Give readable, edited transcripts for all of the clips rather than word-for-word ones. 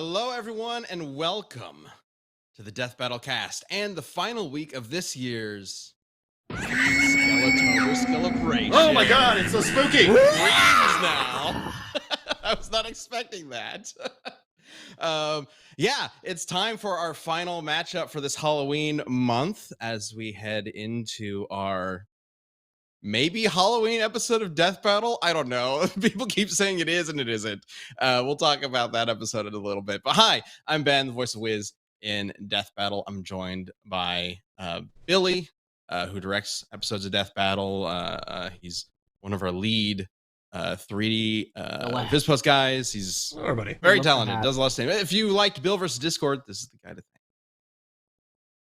Hello, everyone, and welcome to the Death Battle Cast and the final week of this year's Skeletober celebration. Oh my god, it's so spooky! Freeze now. I was not expecting that. Yeah, it's time for our final matchup for this Halloween month as we head into our maybe Halloween episode of Death Battle. I don't know. People keep saying it is and it isn't. We'll talk about that episode in a little bit. But hi, I'm Ben, the voice of Wiz in Death Battle. I'm joined by Billy, who directs episodes of Death Battle. He's one of our lead 3D Vizpost guys. He's very talented. Does a lot of things. If you liked Bill versus Discord, this is the guy to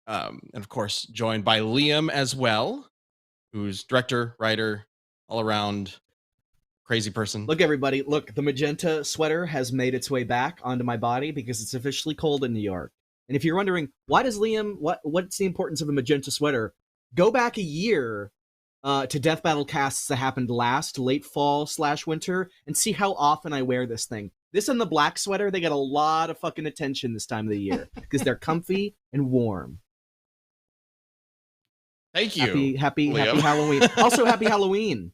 thank. And of course, joined by Liam as well, who's director, writer, all around crazy person. Look, everybody, look, the magenta sweater has made its way back onto my body because it's officially cold in New York. And if you're wondering, why does Liam, what's the importance of a magenta sweater? Go back a year to Death Battle casts that happened late fall/winter, and see how often I wear this thing. This and the black sweater, they get a lot of fucking attention this time of the year because they're comfy and warm. Thank you. Happy Halloween. Also, happy Halloween.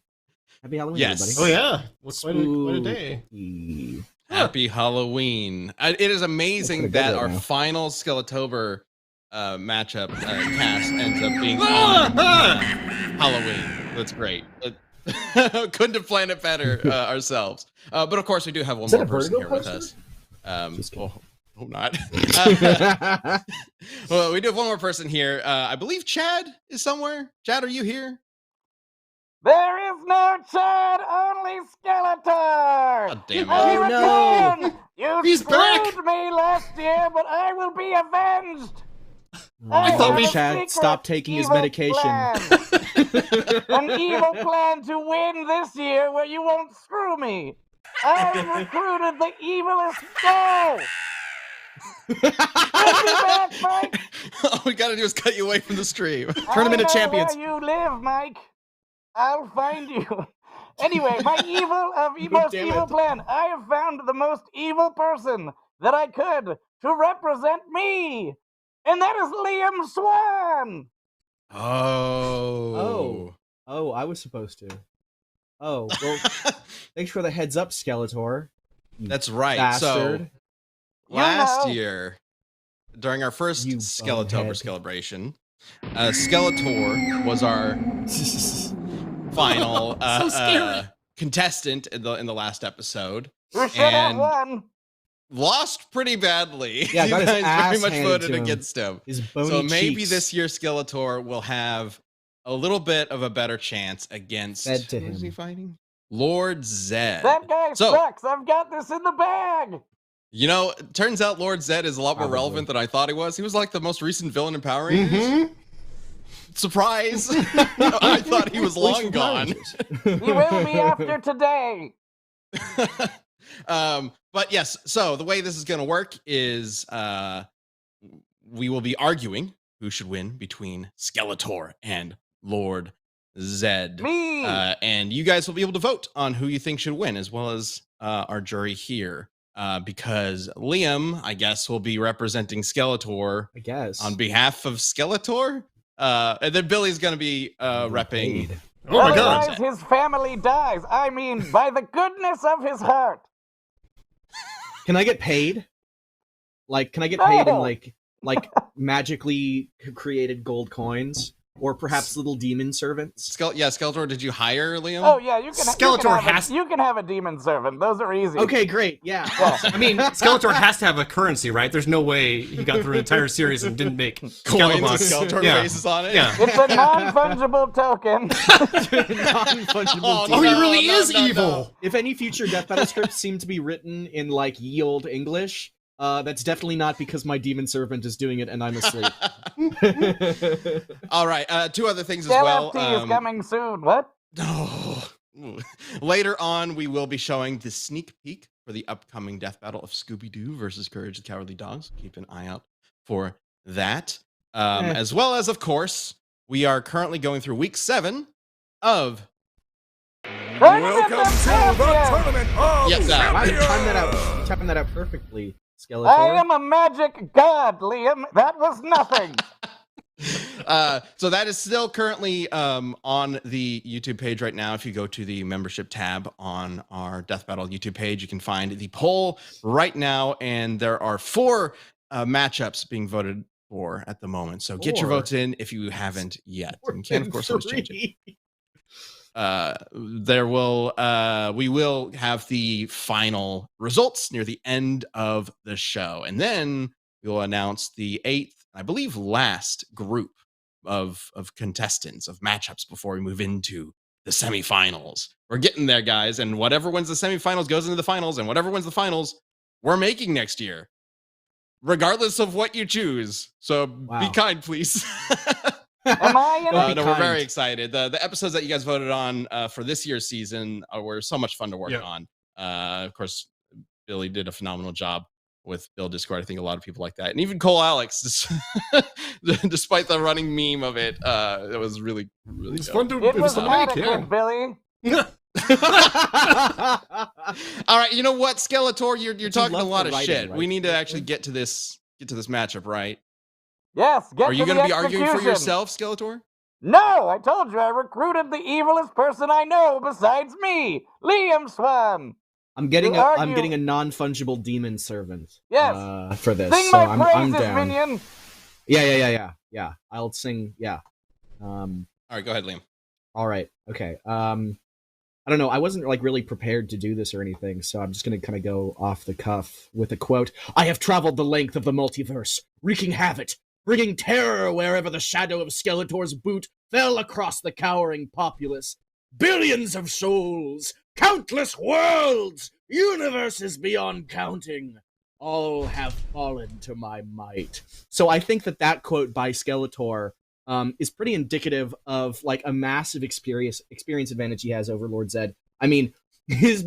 Happy Halloween, yes. everybody. Oh, yeah. Quite a day. Happy Halloween. It is amazing that our final Skeletober matchup cast ends up being on Halloween. That's great. Couldn't have planned it better ourselves. But of course, we do have one more person here with us. Hope not. Well, we do have one more person here. I believe Chad is somewhere. Chad, are you here? There is no Chad, only Skeletor! Oh, damn it. Oh, no! You screwed me last year, but I will be avenged! I thought we Chad stopped taking his medication. An evil plan to win this year where you won't screw me! I recruited the evilest soul! Bring me back, Mike! All we gotta do is cut you away from the stream. Tournament of Champions. Where you live, Mike. I'll find you. Anyway, my most evil plan. I have found the most evil person that I could to represent me, and that is Liam Swan. Oh, I was supposed to. Oh, well, thanks for the heads up, Skeletor. That's right. Bastard. So last year, during our first Skeletober celebration, Skeletor was our final contestant in the last episode, and lost pretty badly. Yeah, you got his guys ass very much handed voted to him. against him. His bony So maybe cheeks. this year Skeletor will have a little bit of a better chance against Fed to who is he him. fighting? Lord Zedd. That guy sucks. I've got this in the bag. You know, it turns out Lord Zedd is a lot more relevant than I thought he was. He was like the most recent villain in Power Rangers. Surprise! I thought he was long gone. He will be after today. But yes, so the way this is going to work is we will be arguing who should win between Skeletor and Lord Zedd. Me! And you guys will be able to vote on who you think should win, as well as our jury here. Because Liam, I guess, will be representing Skeletor, I guess, on behalf of Skeletor. And then Billy's going to be repping. Oh my god. Otherwise, his family dies. I mean, by the goodness of his heart. Can I get paid? Like, can I get paid in like magically created gold coins, or perhaps little demon servants? Skeletor, did you hire Liam? Oh yeah, you can. Skeletor you can have a demon servant. Those are easy. Okay, great. Yeah. I mean, Skeletor has to have a currency, right? There's no way he got through an entire series and didn't make Coins with Skelebucks. Skeletor faces on it. Yeah. It's a non-fungible token. Non-fungible Oh, he demon. really is evil. If any future Death Battle scripts seem to be written in like ye olde English, that's definitely not because my demon servant is doing it and I'm asleep. All right, two other things as well. LFT is coming soon. What? Later on, we will be showing the sneak peek for the upcoming Death Battle of Scooby-Doo versus Courage the Cowardly Dogs. Keep an eye out for that. As well as, of course, we are currently going through week 7 of Welcome to the tournament Yes, Wow, you timed that out perfectly. Skeletor. I am a magic god, Liam. That was nothing. So that is still currently on the YouTube page right now. If you go to the membership tab on our Death Battle YouTube page, you can find the poll right now, and there are 4 matchups being voted for at the moment. So get your 4. votes in if you haven't yet. More You can, of than course, always change 3. it. We will have the final results near the end of the show, and then we will announce the 8th, I believe, last group of contestants, of matchups, before we move into the semifinals. We're getting there, guys, and whatever wins the semifinals goes into the finals, and whatever wins the finals, we're making next year, regardless of what you choose. So be kind, please. Am I in it? No, we're very excited. The episodes that you guys voted on for this year's season were so much fun to work on. Of course, Billy did a phenomenal job with Bill Discord. I think a lot of people like that. And even Cole Alex, despite the running meme of it, it was really, really It's fun to, It was fun to make, adequate, Billy. All right, you know what, Skeletor, you're talking a love lot the of writing, shit. right? We need to actually get to this matchup, right? Yes, Are you going gonna to be arguing for yourself, Skeletor? No, I told you I recruited the evilest person I know besides me, Liam Swan. I'm getting You a argue- non-fungible demon servant. Yes. For this. Sing so my I'm praises, down. minion. Yeah. I'll sing. Yeah. All right, go ahead, Liam. All right. Okay. I don't know. I wasn't like really prepared to do this or anything, so I'm just gonna kind of go off the cuff with a quote. I have traveled the length of the multiverse, wreaking havoc, bringing terror wherever the shadow of Skeletor's boot fell across the cowering populace. Billions of souls, countless worlds, universes beyond counting, all have fallen to my might. So I think that quote by Skeletor is pretty indicative of like a massive experience advantage he has over Lord Zedd. I mean, he has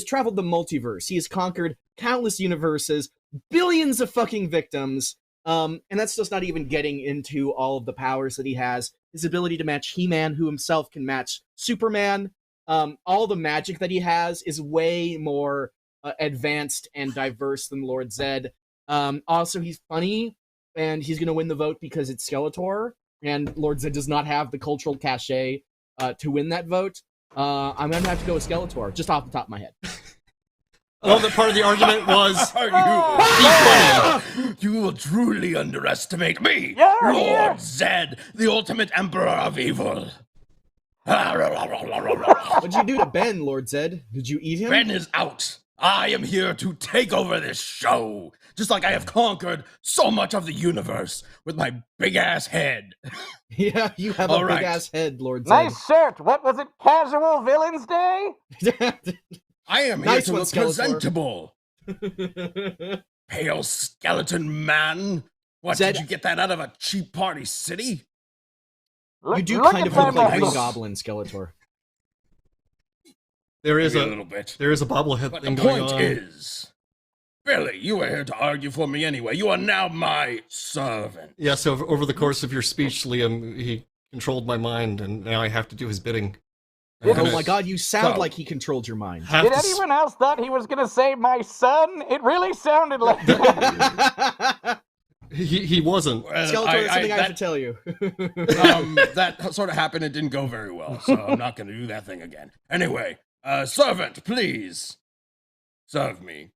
traveled the multiverse. He has conquered countless universes, billions of fucking victims. And that's just not even getting into all of the powers that he has. His ability to match He-Man, who himself can match Superman. All the magic that he has is way more advanced and diverse than Lord Zedd. Also, he's funny, and he's going to win the vote because it's Skeletor, and Lord Zedd does not have the cultural cachet to win that vote. I'm going to have to go with Skeletor, just off the top of my head. Well, the part of the argument was You will truly underestimate me, You're Lord here. Zedd, the ultimate emperor of evil. What'd you do to Ben, Lord Zedd? Did you eat him? Ben is out. I am here to take over this show, just like I have conquered so much of the universe with my big-ass head. Yeah, you have All a right. big-ass head, Lord Zedd. Nice shirt. What was it? Casual Villains Day? I am here Nice to one, look Skeletor. presentable. Pale skeleton man. What, Zedd- did you get that out of a cheap party city? You do Look kind at of look my like Green muscles. Goblin, Skeletor. there is Maybe a a little bit. there is a bobblehead But thing the going point on. is, Billy, you were here to argue for me anyway. You are now my servant. Yeah, so over the course of your speech, Liam, he controlled my mind, and now I have to do his bidding. I'm Oh gonna my god, you sound So- like he controlled your mind. have Did to s- anyone else thought he was going to say my son? It really sounded like that. He wasn't. Skeletor, there's something I have to tell you. That sort of happened. It didn't go very well, so I'm not going to do that thing again. Anyway, servant, please serve me.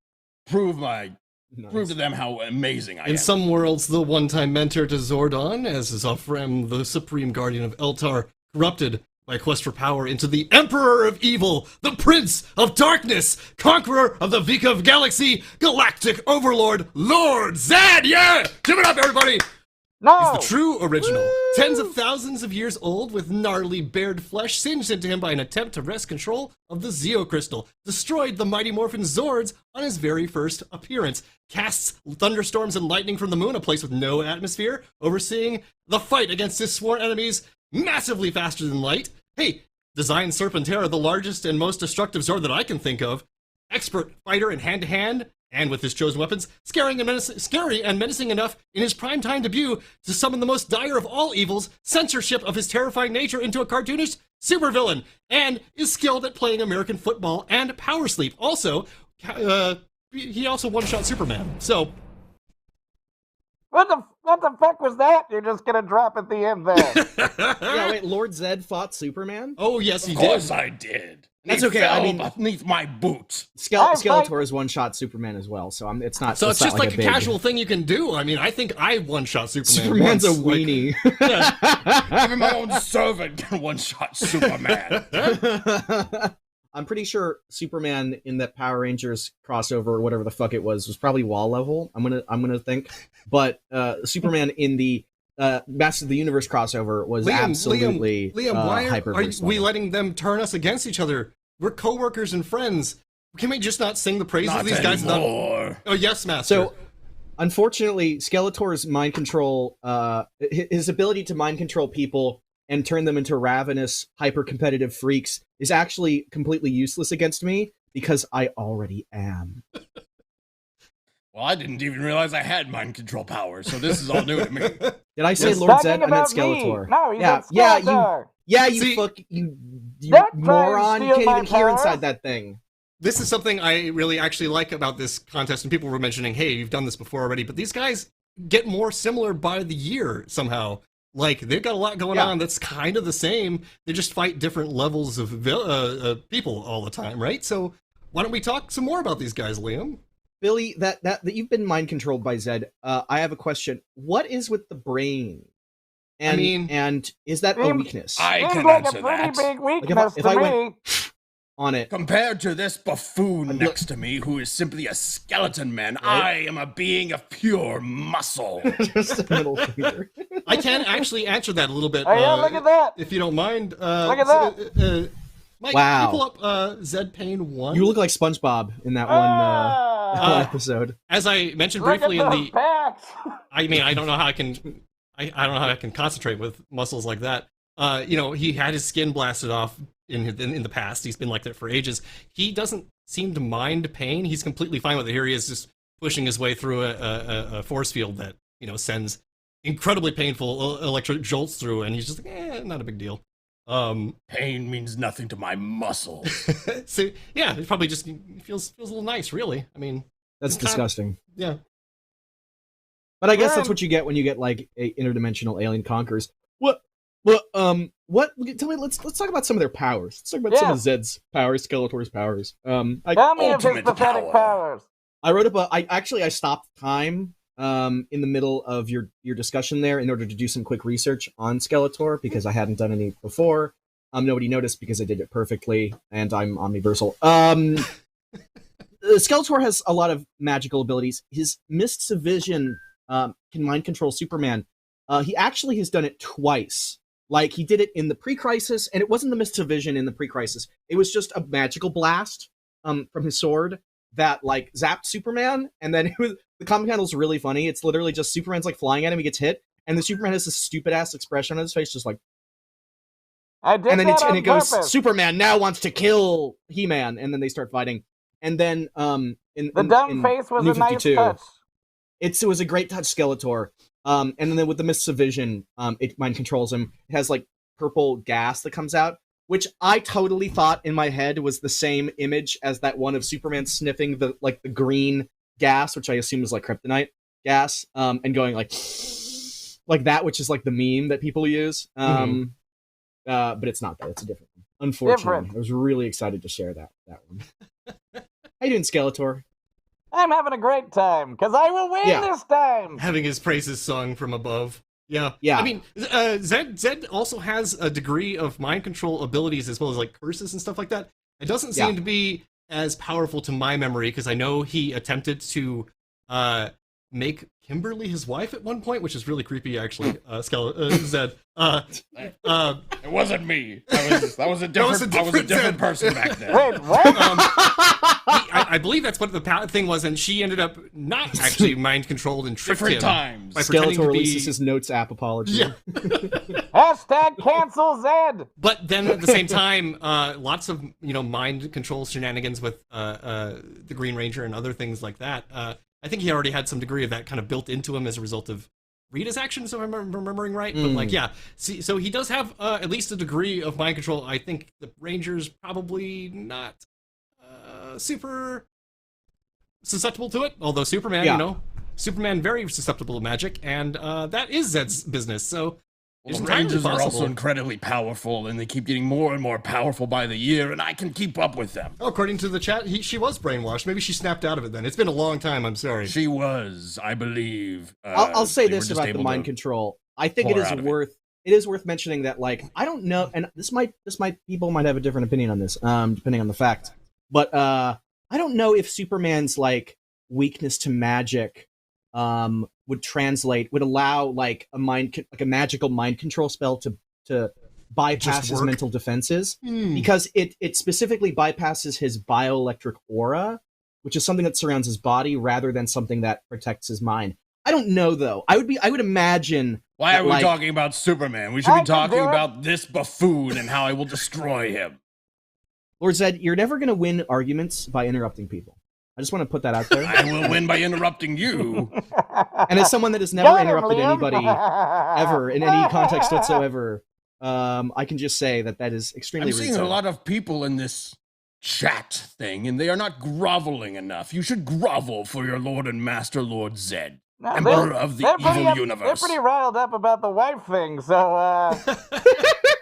Prove to them how amazing I am. In some worlds, the one-time mentor to Zordon, as is Ophrem, the supreme guardian of Eltar, corrupted by quest for power into the Emperor of Evil, the Prince of Darkness, Conqueror of the Vikov Galaxy, Galactic Overlord, Lord Zedd! Yeah! Give it up, everybody! No. He's the true original. Tens of thousands of years old, with gnarly bared flesh singed into him by an attempt to wrest control of the Zeo Crystal, destroyed the Mighty Morphin Zords on his very first appearance, casts thunderstorms and lightning from the moon, a place with no atmosphere, overseeing the fight against his sworn enemies, massively faster than light. Hey, designed Serpentera, the largest and most destructive Zord that I can think of, expert fighter in hand-to-hand, and with his chosen weapons, scary and menacing enough in his primetime debut to summon the most dire of all evils, censorship of his terrifying nature into a cartoonish supervillain, and is skilled at playing American football and power sleep. Also, he also one-shot Superman. So What the fuck was that? You're just gonna drop at the end there. Yeah, wait, Lord Zedd fought Superman? Oh yes, he Of did. course I did. That's He okay, I fell mean- beneath my boot. Skeletor is one-shot Superman as well, so it's not. So it's not just like a big- casual thing you can do. I mean, I think I one-shot Superman. Superman's a once, like- weenie. Even my own servant can one-shot Superman. I'm pretty sure Superman in that Power Rangers crossover or whatever the fuck it was probably wall level. I'm gonna think, but Superman in the Masters of the Universe crossover was absolutely Liam, why are hyper. we letting them turn us against each other? We're co-workers and friends. Can we just not sing the praises Not of these guys? anymore. Oh yes, Master. So, unfortunately, Skeletor's mind control, his ability to mind control people and turn them into ravenous, hyper-competitive freaks is actually completely useless against me because I already am. Well, I didn't even realize I had mind control powers, so this is all new to me. Did I say Yes. Lord Talking Zedd? I meant about me. Skeletor. No, he Yeah, said yeah, Skeletor. you Don't try and moron! You steal can't my even hear powers. inside that thing. this is something I really actually like about this contest, and people were mentioning, hey, you've done this before already, but these guys get more similar by the year somehow. Like, they've got a lot going on that's kind of the same. They just fight different levels of people all the time, right? So why don't we talk some more about these guys, Liam? Billy, that you've been mind controlled by Zedd. I have a question. What is with the brain? And, I mean- and is that a Seems- weakness I Seems can like a answer pretty that. big Like, weakness if to I me. went on it? Compared to this buffoon I'm next to me, who is simply a skeleton man, I am a being of pure muscle. Just a middle finger. I can actually answer that a little bit. Oh yeah, look at that. If you don't mind. Look at that. Mike, Wow. can you pull up Zedd Pain 1? You look like SpongeBob in that one episode. As I mentioned Look briefly at in those the... packs. I mean, I don't know how I can... I don't know how I can concentrate with muscles like that. You know, he had his skin blasted off in the past. He's been like that for ages. He doesn't seem to mind pain. He's completely fine with it. Here he is just pushing his way through a force field that, you know, sends incredibly painful electric jolts through, and he's just like, not a big deal. Pain means nothing to my muscles. So, yeah, it probably just feels a little nice, really. I mean, That's it's kind of- disgusting. yeah. But I guess that's Man. what you get when you get like a interdimensional alien conquerors. What? Tell me. Let's talk about some of their powers. Let's talk about some of Zedd's powers, Skeletor's powers. Tell me of his Ultimate pathetic power. powers. I wrote up I stopped time in the middle of your discussion there in order to do some quick research on Skeletor because I hadn't done any before. Nobody noticed because I did it perfectly, and I'm omniversal. Skeletor has a lot of magical abilities. His mists of vision can mind control Superman. He actually has done it twice. Like, he did it in the pre-crisis, and it wasn't the mists of vision in the pre-crisis. It was just a magical blast from his sword that, like, zapped Superman, and then the comic handle's really funny. It's literally just Superman's, like, flying at him, he gets hit, and the Superman has this stupid-ass expression on his face, just like, I did and then that on it goes, purpose. Superman now wants to kill He-Man, and then they start fighting. And then, The dumb face was New a nice 52, touch. it was a great touch, Skeletor. And then with the mists of vision, it mind controls him. It has like purple gas that comes out, which I totally thought in my head was the same image as that one of Superman sniffing the green gas, which I assume is like kryptonite gas, and going like that, which is like the meme that people use. But it's not that; it's a different one. Unfortunately, I was really excited to share that one. How you doing, Skeletor? I'm having a great time because I will win this time. Having his praises sung from above. Yeah. Yeah. I mean, Zedd also has a degree of mind control abilities as well as like curses and stuff like that. It doesn't seem to be as powerful to my memory because I know he attempted to make Kimberly his wife at one point, which is really creepy, actually. Zedd. It wasn't me. That was a different person back then. Wait, what? I believe that's what the thing was, and she ended up not actually mind controlled and tricked Different him. times. By pretending Skeletor to releases be... his Notes app apology. Yeah. Hashtag cancel Zed. But then at the same time, lots of mind control shenanigans with the Green Ranger and other things like that. I think he already had some degree of that kind of built into him as a result of Rita's actions, if I'm remembering right. But like, yeah, so he does have at least a degree of mind control. I think the Ranger's probably not super susceptible to it. Although Superman, Yeah. you know, Superman very susceptible to magic, and that is Zedd's business. So Well, it's the entirely Rangers are also possible. incredibly powerful, and they keep getting more and more powerful by the year, and I can keep up with them. Oh, according to the chat, she was brainwashed. Maybe she snapped out of it then. It's been a long time, I'm sorry. She was, I believe. I'll say they were this just about the able mind to- control. I think pull her out of it. it is worth mentioning that, like, I don't know, and this might people might have a different opinion on this, depending on the fact. But I don't know if Superman's like weakness to magic would allow like a magical mind control spell to bypass Just his work? mental defenses, because it specifically bypasses his bioelectric aura, which is something that surrounds his body rather than something that protects his mind. I don't know though. I would imagine. Why that, are we like, talking about Superman? We should I be can talking do it. about this buffoon and how I will destroy him. Lord Zedd, you're never going to win arguments by interrupting people. I just want to put that out there. I will win by interrupting you. And as someone that has never Got him, interrupted Liam. anybody ever in any context whatsoever, I can just say that is extremely I'm rude. seeing a lot of people in this chat thing, and they are not groveling enough. You should grovel for your Lord and Master, Lord Zedd, No, Emperor of the evil They're universe. pretty riled up about the wife thing, so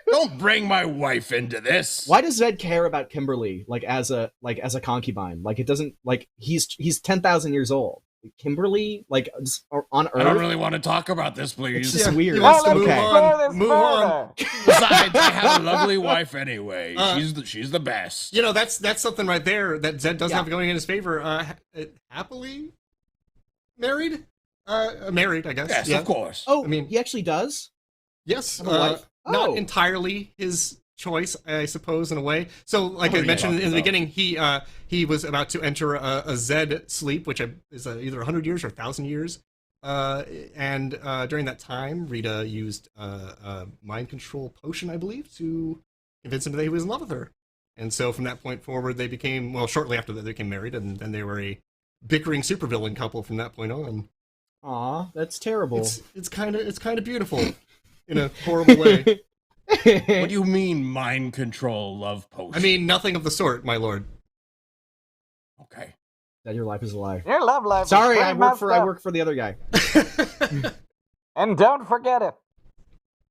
Don't bring my wife into this. Why does Zedd care about Kimberly as a concubine? Like, it doesn't, like, he's 10,000 years old. Kimberly, like, just on Earth. I don't really want to talk about this, please. It's just weird. He wants to let's move Okay. explore on. this Move on. further. Besides, I have a lovely wife anyway. Uh, She's the best. You know, that's something right there that Zedd does Yeah. have going in his favor. Happily married? Married, I guess. Yes, yeah. of course. Oh, I mean- he actually does? Yes. Have a wife? Not Oh. entirely his choice, I suppose, in a way. So, like What I are you mentioned talking in the about? beginning, he was about to enter a Zedd sleep, which is either 100 years or 1,000 years. And during that time, Rita used a mind control potion, I believe, to convince him that he was in love with her. And so from that point forward, they became, well, shortly after that, they became married, and then they were a bickering supervillain couple from that point on. Aw, that's terrible. It's kind of beautiful in a horrible way. What do you mean, mind control love potion? I mean, nothing of the sort, my lord. okay. That your life is a lie. Your love life. is Sorry, pretty I messed up. work for the other guy. And don't forget it.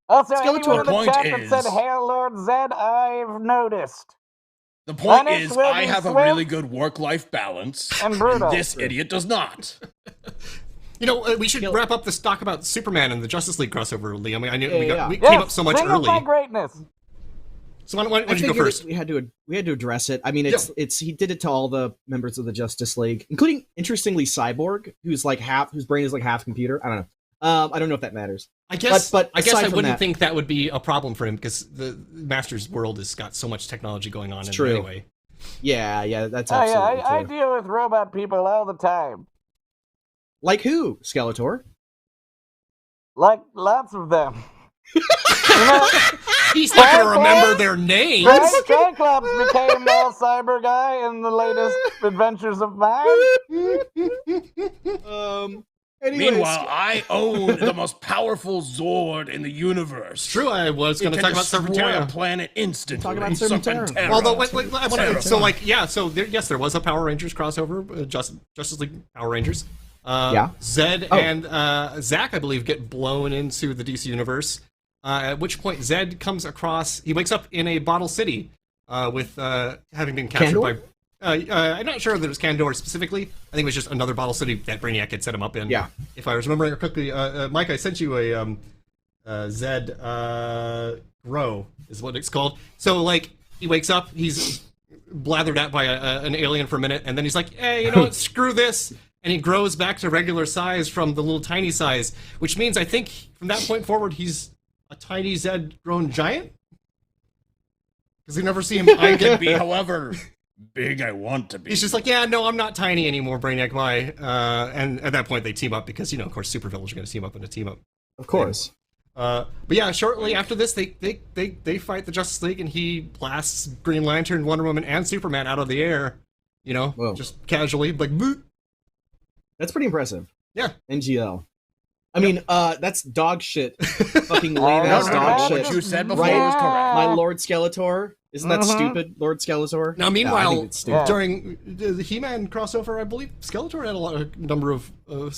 Also, Skeletor, anyone in the point chat that is- said, "Hail Lord Zedd," I've noticed. The point Lennox is, will I be have a swift really good work-life balance, and brutal. this idiot does not. You know, we should Kill- wrap up this talk about Superman and the Justice League crossover, Liam. I knew Yeah, we Yes, came up so much sing of my early. greatness. So why I don't you go figured first? we had to address it. I mean, it's he did it to all the members of the Justice League, including, interestingly, Cyborg, whose brain is like half computer. I don't know. I don't know if that matters. I guess but I guess aside I from wouldn't that- think that would be a problem for him because the Master's world has got so much technology going on. It's in it true. Anyway. Yeah, that's Oh yeah, absolutely I true. deal with robot people all the time. Like who? Skeletor? Like lots of them. You know, He's not going to Right, remember right? their names. right? Cyclops became a cyber guy in the latest adventures of mine. Anyways, Meanwhile, I own the most powerful Zord in the universe. True, I was going It to can talk about destroy a Serpentera. planet instantly. Talk about Serpentera. Although, wait, I want to. Whatever. So, like, yeah. So, there was a Power Rangers crossover, Justice League Power Rangers. Yeah. Zedd Oh. and Zack, I believe, get blown into the DC universe. At which point, Zedd comes across. He wakes up in a bottle city with having been captured Kandor? by. I'm not sure that it was Kandor specifically. I think it was just another bottle city that Brainiac had set him up in. Yeah. If I was remembering correctly, Mike, I sent you a Zedd Grow is what it's called. So like he wakes up, he's blathered at by an alien for a minute, and then he's like, "Hey, you know what? Screw this!" And he grows back to regular size from the little tiny size, which means I think from that point forward he's a tiny Zedd grown giant. Because we never see him. I can be however big I want to be. He's just like, yeah, no, I'm not tiny anymore, Brainiac. Why? And at that point, they team up because, you know, of course, supervillains are going to team up in a team up. of course. But yeah, shortly after this, they fight the Justice League, and he blasts Green Lantern, Wonder Woman, and Superman out of the air. You know, Whoa. just casually, like, boop. That's pretty impressive. Yeah. NGL. I mean, that's dog shit. Fucking lame No, ass no, dog no, shit. What you said before Right. was correct. My Lord Skeletor. Isn't that stupid, Lord Skeletor? Now, Yeah, I meanwhile, think it's stupid. during the He-Man crossover, I believe Skeletor had a number of.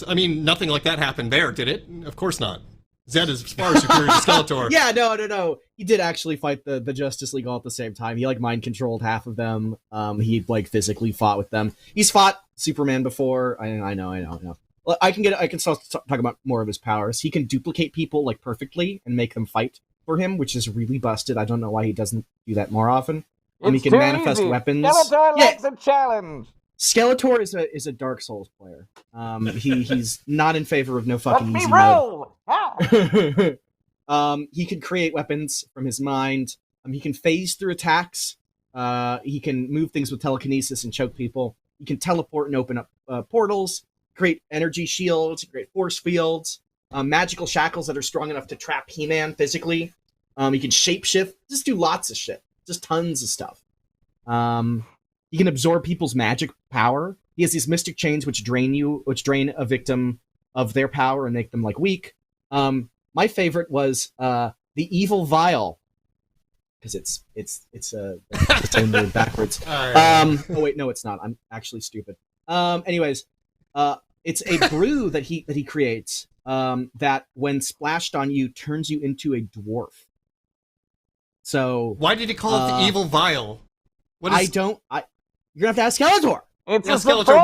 I mean, nothing like that happened there, did it? Of course not. Zedd is far superior to Skeletor. Yeah, no. He did actually fight the Justice League all at the same time. He mind controlled half of them. He physically fought with them. He's fought Superman before. I know. Well, I can start talk about more of his powers. He can duplicate people perfectly and make them fight for him, which is really busted. I don't know why he doesn't do that more often. And he can manifest weapons. Skeletor likes a challenge. Skeletor is a Dark Souls player. He's not in favor of no fucking Let easy me roll. He can create weapons from his mind. He can phase through attacks. He can move things with telekinesis and choke people. He can teleport and open up portals, create energy shields, create force fields, magical shackles that are strong enough to trap He-Man physically. He can shapeshift, just do lots of shit, just tons of stuff. He can absorb people's magic power. He has these mystic chains which drain a victim of their power and make them weak. My favorite was the evil vial, because it's totally backwards. Oh wait, no, it's not. I'm actually stupid. Anyways, it's a brew that he creates that, when splashed on you, turns you into a dwarf. So why did he call it the evil vial? You're gonna have to ask Skeletor. It's Yeah, a Skeletor, surprise.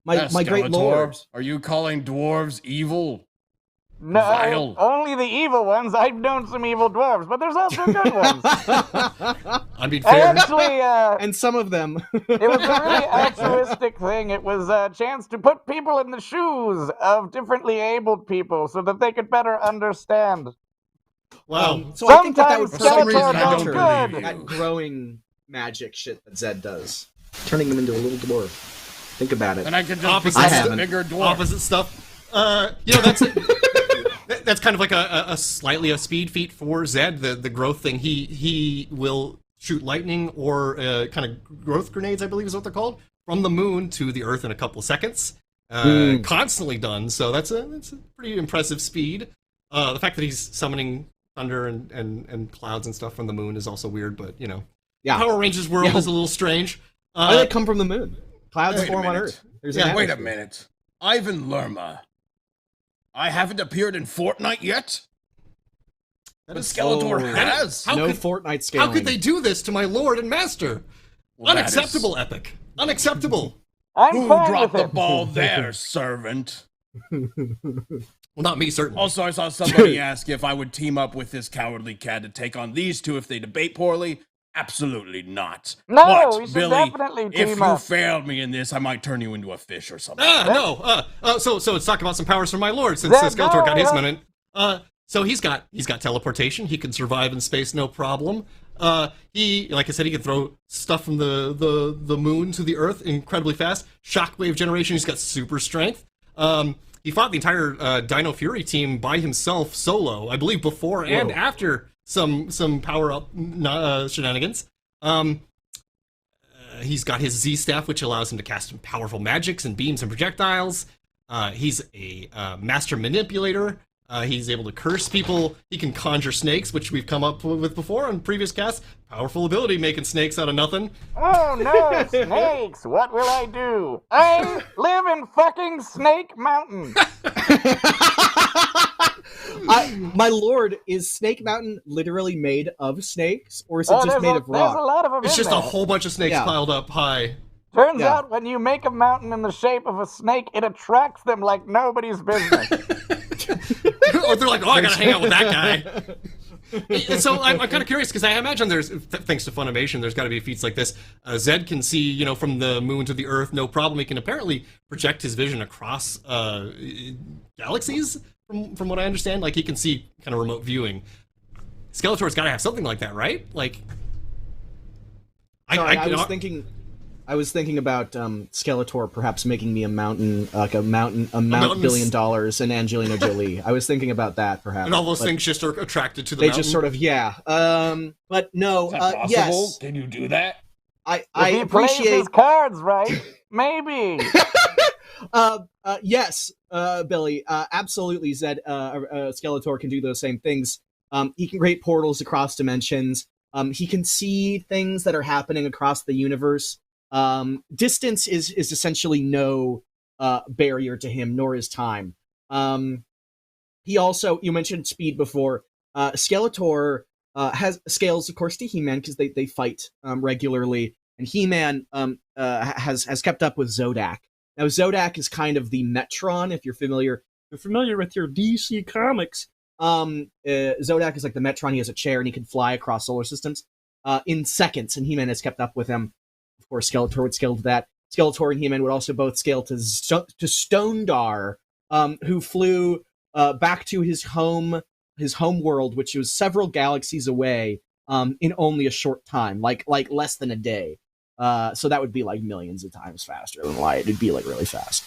what's up? My great lord. Are you calling dwarves evil? No, Vile. only the evil ones. I've known some evil dwarves, but there's also good ones. I mean, I fair. actually, And some of them. it was a really altruistic thing. It was a chance to put people in the shoes of differently abled people so that they could better understand. Wow. So I think that would Sometimes perfectly Skeletor does counter good. that growing magic shit that Zedd does, turning them into a little dwarf. Think about it. And I can just Opposite I become a haven't. bigger dwarf. Opposite stuff. That's that's kind of like a slightly a speed feat for Zedd. The growth thing. He will shoot lightning or kind of growth grenades, I believe is what they're called, from the moon to the Earth in a couple of seconds. Constantly done. So that's a pretty impressive speed. The fact that he's summoning thunder and clouds and stuff from the moon is also weird, but Yeah. Power Rangers world is a little strange. How do they come from the moon? Clouds Wait a form on minute. Earth. There's Yeah, an Wait a atmosphere. minute. Ivan Lerma. I haven't appeared in Fortnite yet? That But is Skeletor so- has. How No could- Fortnite scaling. How could they do this to my lord and master? Well, that Unacceptable, Epic. Unacceptable. I'm Who fine dropped with the it. ball there, servant? Well, not me, certainly. Also, I saw somebody ask if I would team up with this cowardly cat to take on these two if they debate poorly. Absolutely not. No, But, we should Billy, definitely if team you up. failed me in this, I might turn you into a fish or something. So let's talk about some powers from my lord, since Zedd, Skeletor got his no. minute. So he's got teleportation. He can survive in space, no problem. He, like I said, he can throw stuff from the moon to the Earth incredibly fast. Shockwave generation. He's got super strength. He fought the entire Dino Fury team by himself, solo, I believe, before and after some power up shenanigans. He's got his Z staff, which allows him to cast some powerful magics and beams and projectiles. He's a master manipulator. He's able to curse people. He can conjure snakes, which we've come up with before on previous casts. Powerful ability, making snakes out of nothing. Oh no, snakes! What will I do? I live in fucking Snake Mountain. My lord, is Snake Mountain literally made of snakes, or is it Oh, just made of there's rock? a lot of them It's in just there. a whole bunch of snakes Yeah. piled up high. Turns Yeah. out when you make a mountain in the shape of a snake, it attracts them like nobody's business. Or they're like, oh, I gotta hang out with that guy. And so I'm kind of curious, because I imagine there's, thanks to Funimation, there's got to be feats like this. Zedd can see, from the moon to the Earth, no problem. He can apparently project his vision across galaxies, from what I understand. Like, he can see kind of remote viewing. Skeletor's got to have something like that, right? Like, I was thinking about Skeletor perhaps making me a mountain, like a mount mountainous- $1 billion and Angelina Jolie. I was thinking about that perhaps. and all those but things just are attracted to the they mountain. just sort of But no, Is that possible? yes, Can you do that? I If he plays appreciate. his cards right, maybe. Yes, Billy, absolutely. Zedd, Skeletor can do those same things. He can create portals across dimensions. He can see things that are happening across the universe. Distance is essentially no barrier to him, nor is time. He also, you mentioned speed before. Skeletor has scales, of course, to He-Man because they fight regularly, and He-Man has kept up with Zodak. Now, Zodak is kind of the Metron, if you're familiar with your DC comics. Zodak is like the Metron. He has a chair and he can fly across solar systems in seconds, and He-Man has kept up with him. Of course, Skeletor would scale to that. Skeletor and He-Man would also both scale to Stondar, who flew back to his home world, which was several galaxies away, in only a short time, like less than a day. So that would be like millions of times faster than light. It'd be like really fast.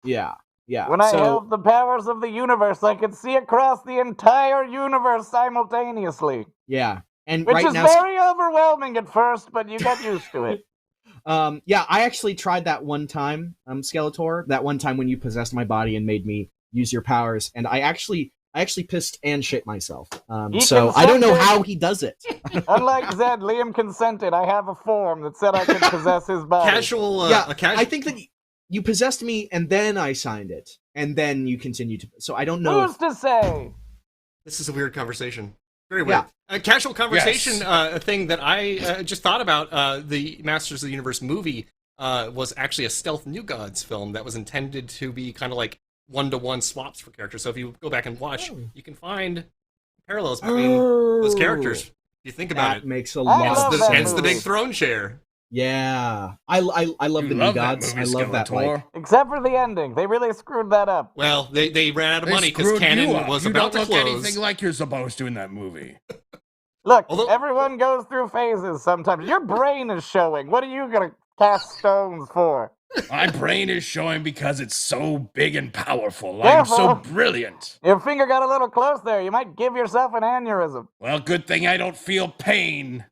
Yeah. When I held the powers of the universe, I could see across the entire universe simultaneously. Yeah. And which right is now, very overwhelming at first, but you get used to it. Yeah, I actually tried that one time, Skeletor. That one time when you possessed my body and made me use your powers, and I actually pissed and shit myself. So I don't know how he does it. Unlike Zedd, Liam consented. I have a form that said I could possess his body. I think that you possessed me, and then I signed it, and then you continued to. So I don't know. Who's to say? This is a weird conversation. Very weird. Yeah. A casual conversation thing that I just thought about. The Masters of the Universe movie was actually a Stealth New Gods film that was intended to be kind of like one-to-one swaps for characters. So if you go back and watch, you can find parallels between those characters. If you think about it, makes a lot. Hence the big throne chair. Yeah, I love the New Gods. I love that. Like, except for the ending, they really screwed that up. Well, they ran out of money because canon was about to close. You don't look anything like you're supposed to in that movie. Look, everyone goes through phases sometimes. Your brain is showing. What are you gonna cast stones for? My brain is showing because it's so big and powerful. I'm so brilliant. Your finger got a little close there. You might give yourself an aneurysm. Well, good thing I don't feel pain.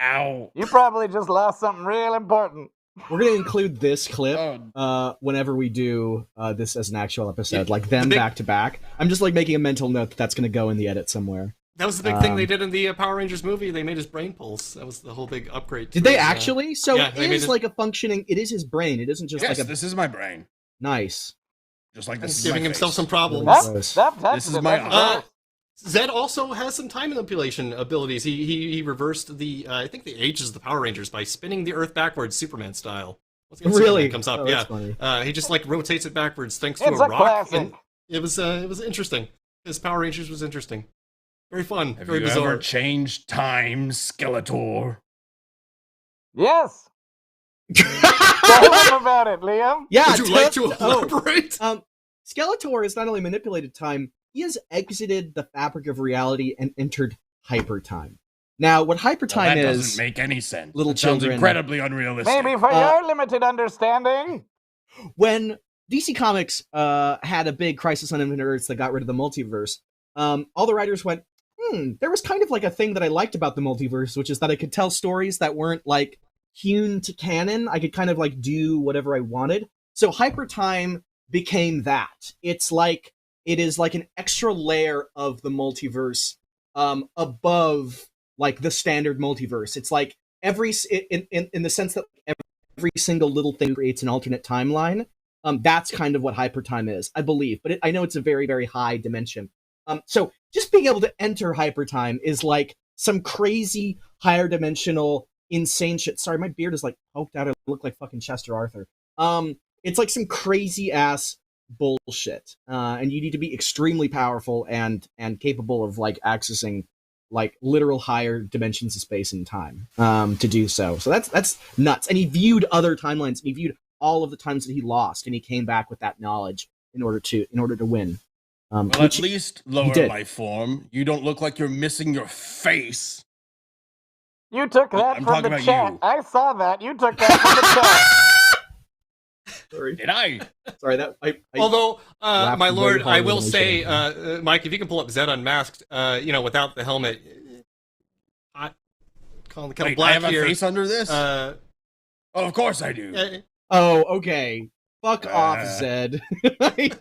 Ow. You probably just lost something real important. We're going to include this clip whenever we do this as an actual episode, like them back to back. I'm just like making a mental note that's going to go in the edit somewhere. That was the big thing they did in the Power Rangers movie. They made his brain pulse. That was the whole big upgrade. Did they actually? So it is like a functioning. It is his brain. It isn't just like a. This is my brain. Nice. Just like this. Giving himself some problems. This is my. Zedd also has some time manipulation abilities. He reversed the I think the ages of the Power Rangers by spinning the Earth backwards, Superman style. Really? Comes up, He just like rotates it backwards thanks to a rock. And it was interesting. His Power Rangers was interesting. Very fun. Have very you bizarre. ever changed time, Skeletor? Yes. Tell him about it, Liam. Yeah. Would you like to elaborate? Skeletor has not only manipulated time, he has exited the fabric of reality and entered hyper time. Now, what hyper time that is... doesn't make any sense. Little children. Sounds incredibly unrealistic. Maybe for your limited understanding. When DC Comics had a big Crisis on Infinite Earths that got rid of the multiverse, all the writers went, there was kind of like a thing that I liked about the multiverse, which is that I could tell stories that weren't like hewn to canon. I could kind of like do whatever I wanted. So hyper time became that. It is like an extra layer of the multiverse above like the standard multiverse. It's like in the sense that every single little thing creates an alternate timeline. That's kind of what hypertime is, I believe. But I know it's a very, very high dimension. So just being able to enter hypertime is like some crazy higher dimensional insane shit. Sorry, my beard is like poked out. I look like fucking Chester Arthur. It's like some crazy ass bullshit, and you need to be extremely powerful and capable of like accessing like literal higher dimensions of space and time to do so. So that's nuts. And he viewed other timelines. And he viewed all of the times that he lost, and he came back with that knowledge in order to win. Well, at least lower my form. You don't look like you're missing your face. You took that from the chat. You. I saw that. You took that from the chat. Sorry. Did I? Sorry, that. Although, my lord, I will say, Mike, if you can pull up Zedd Unmasked, without the helmet, calling the kettle black I have here. a face under this? Of course I do. Oh, okay. Fuck off, Zedd.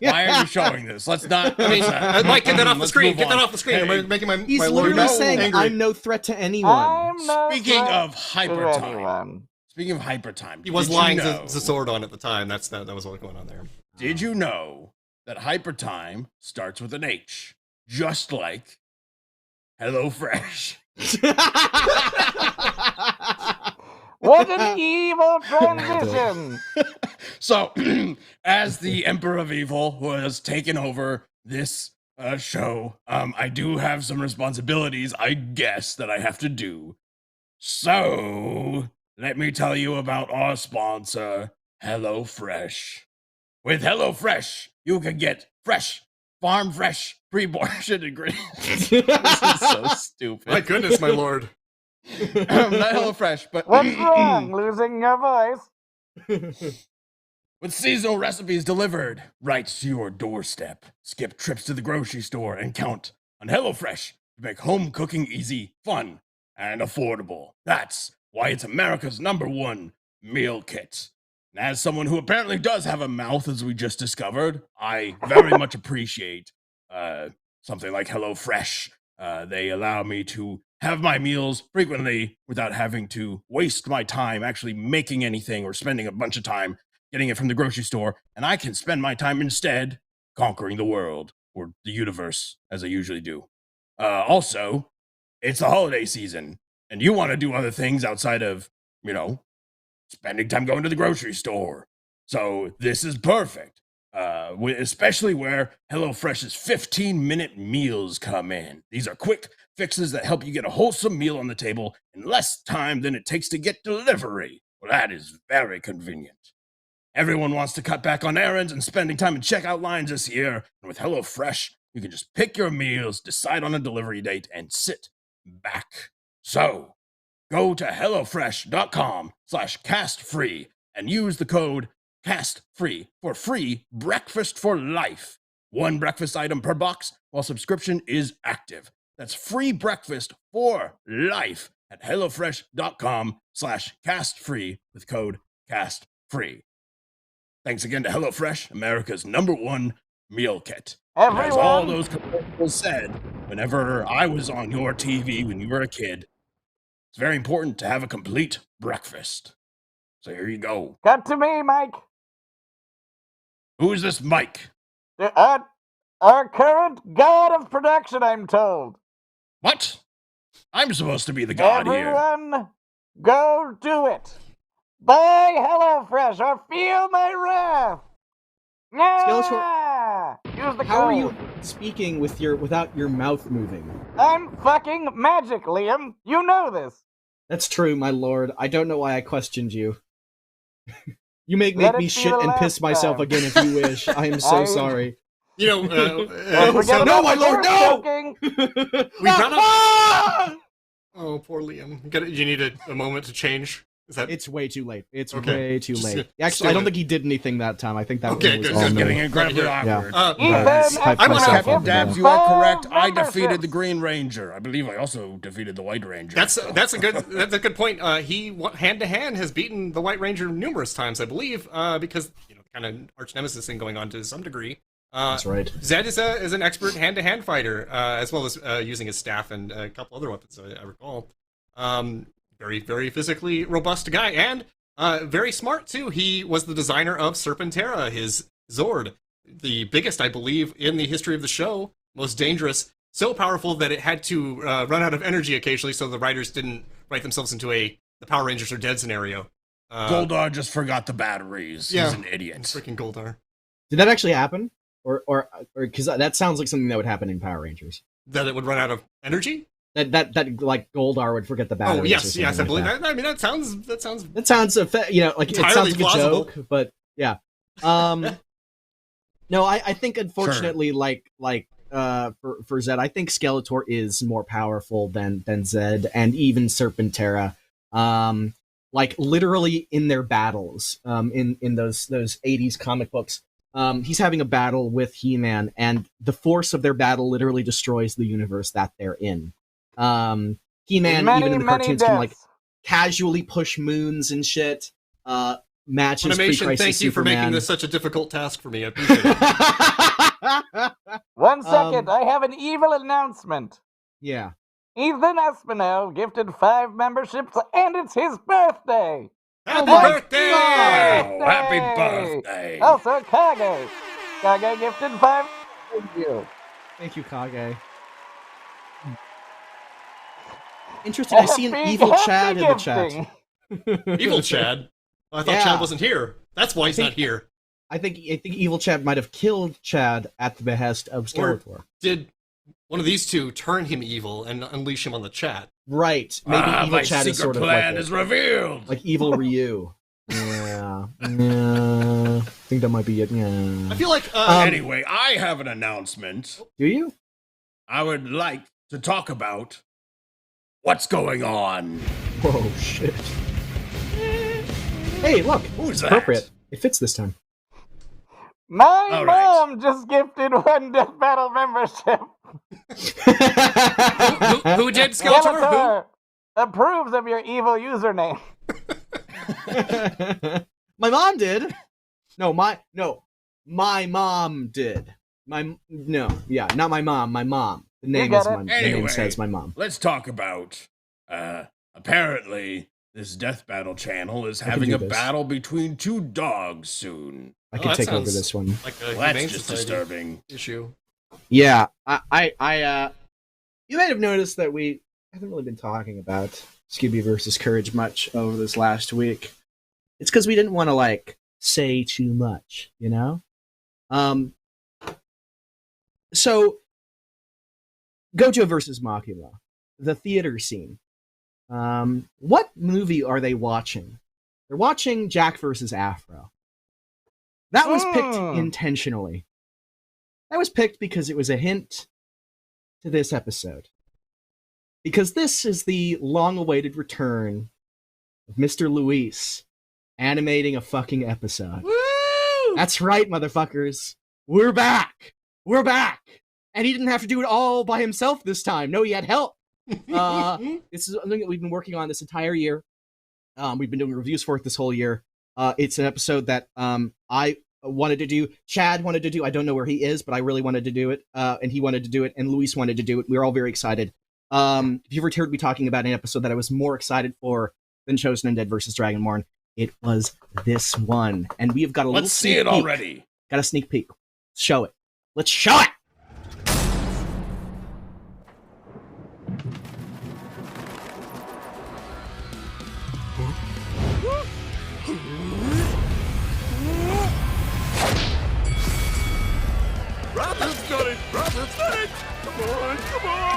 Why are you showing this? Let's not. I mean, Mike, get that off the let's screen. move Get that on. off the screen. Hey, I'm making my He's my literally lord saying, angry. I'm no threat to anyone. I'm no Speaking threat of to hyper time. anyone. Speaking of hyper time, He was did you lying know- to Zordon at the time. That was what was going on there. Did you know that hyper time starts with an H, just like HelloFresh? What an evil transition! So, as the Emperor of Evil who has taken over this show, I do have some responsibilities, I guess, that I have to do. So, let me tell you about our sponsor, HelloFresh. With HelloFresh, you can get fresh, farm fresh, pre-portioned ingredients. This is so stupid. My goodness, my lord. Not HelloFresh, but What's wrong? Losing your voice? with seasonal recipes delivered right to your doorstep. Skip trips to the grocery store and count on HelloFresh to make home cooking easy, fun, and affordable. That's why it's America's #1 meal kit. And as someone who apparently does have a mouth, as we just discovered, I very much appreciate something like HelloFresh. They allow me to have my meals frequently without having to waste my time actually making anything or spending a bunch of time getting it from the grocery store. And I can spend my time instead conquering the world or the universe, as I usually do. Also, it's the holiday season, and you want to do other things outside of, spending time going to the grocery store. So this is perfect, especially where HelloFresh's 15-minute meals come in. These are quick fixes that help you get a wholesome meal on the table in less time than it takes to get delivery. Well, that is very convenient. Everyone wants to cut back on errands and spending time in checkout lines this year, and with HelloFresh, you can just pick your meals, decide on a delivery date, and sit back. So, go to HelloFresh.com/castfree and use the code CASTFREE for free breakfast for life. 1 breakfast item per box while subscription is active. That's free breakfast for life at HelloFresh.com/castfree with code CASTFREE. Thanks again to HelloFresh, America's #1 meal kit. As all those commercials said, whenever I was on your TV when you were a kid, it's very important to have a complete breakfast. So here you go. Cut to me, Mike. Who's this Mike? Our current god of production, I'm told. What? I'm supposed to be the god here. Everyone, go do it. Buy HelloFresh or feel my wrath. Yeah! Use the code. How are you speaking without your mouth moving? I'm fucking magic, Liam. You know this. That's true, my lord. I don't know why I questioned you. You make Let me it be shit the and last piss myself time. again if you wish. I am so sorry. You know, Don't forget no, about my the lord, horse no! choking. we got Ah! Oh, poor Liam. You need a moment to change. Is that It's way too late. It's Okay. way too Just, late. just Actually, I do don't it. think he did anything that time. I think that Okay, was good, all good, It's me. getting incredibly Yeah. awkward. Ethan, hype I wanna- myself Captain up. Dabs, Yeah. you are correct. I Memberships. defeated the Green Ranger. I believe I also defeated the White Ranger. That's a good point. He hand to hand has beaten the White Ranger numerous times, I believe, because kind of arch nemesis thing going on to some degree. That's right. Zedd is an expert hand to hand fighter, as well as using his staff and a couple other weapons. I recall. Very very physically robust guy and very smart too. He was the designer of Serpentera, his Zord, the biggest, I believe, in the history of the show, most dangerous, so powerful that it had to run out of energy occasionally, so the writers didn't write themselves into the Power Rangers are dead scenario. Goldar just forgot the batteries. Yeah. He's an idiot. Freaking Goldar. Did that actually happen? Or because that sounds like something that would happen in Power Rangers. That it would run out of energy? That like Goldar would forget the batteries. Oh or yes, something yes, I like believe that. that. I mean, that sounds. That sounds like it sounds Entirely like plausible. a joke, but yeah. No, I think unfortunately, for Zedd, I think Skeletor is more powerful than Zedd and even Serpentera. Like literally in their battles, in those 80s comic books, he's having a battle with He-Man, and the force of their battle literally destroys the universe that they're in. He-Man, even in the cartoons, can like casually push moons and shit. matches Funimation, pre-crisis thank you for Superman. making this such a difficult task for me. I appreciate it. 1 second, I have an evil announcement. Yeah. Ethan Espinel gifted 5 memberships, and it's his birthday. Happy my birthday! Wow, happy birthday. Also, Kage. Kage gifted 5. Thank you. Thank you, Kage. Interesting. I see an evil Chad in the chat. Evil Chad? I thought Yeah. Chad wasn't here. That's why he's not here. I think evil Chad might have killed Chad at the behest of Skeletor. Did one of these two turn him evil and unleash him on the chat? Right. Maybe evil my Chad is secret sort of plan like is revealed. like evil Ryu. Yeah. I think that might be it. Yeah. I feel like Anyway, I have an announcement. Do you? I would like to talk about what's going on. Whoa, shit. Hey, look. Who's It's that? appropriate. It fits this time. My All right. mom just gifted 1 Death Battle membership. who did Skeletor? Skeletor approves of your evil username. My mom did. My mom did. Not my mom. My mom. The name got is it. the name Anyway. says my mom. Let's talk about, apparently, this Death Battle channel is I can having do a this. battle between 2 dogs soon. I Oh, can that take over sounds- this one. Like a Well, that's Humane just Society disturbing. issue. Yeah, you might have noticed that we haven't really been talking about Scooby versus Courage much over this last week. It's because we didn't want to say too much, you know. So Gojo versus Makima, the theater scene. What movie are they watching? They're watching Jack versus Afro. That was picked intentionally. That was picked because it was a hint to this episode. Because this is the long-awaited return of Mr. Luis animating a fucking episode. Woo! That's right, motherfuckers. We're back. We're back. And he didn't have to do it all by himself this time. No, he had help. This is something that we've been working on this entire year. We've been doing reviews for it this whole year. It's an episode that I wanted to do. Chad wanted to do. I don't know where he is, but I really wanted to do it. And he wanted to do it. And Luis wanted to do it. We were all very excited. If you've ever heard me talking about an episode that I was more excited for than Chosen Undead versus Dragonborn, it was this one. And we have got a little Let's see sneak it peek. already. Got a sneak peek. Show it. Let's show it! Rabbit's got it! Rabbit's got it! Come on, come on!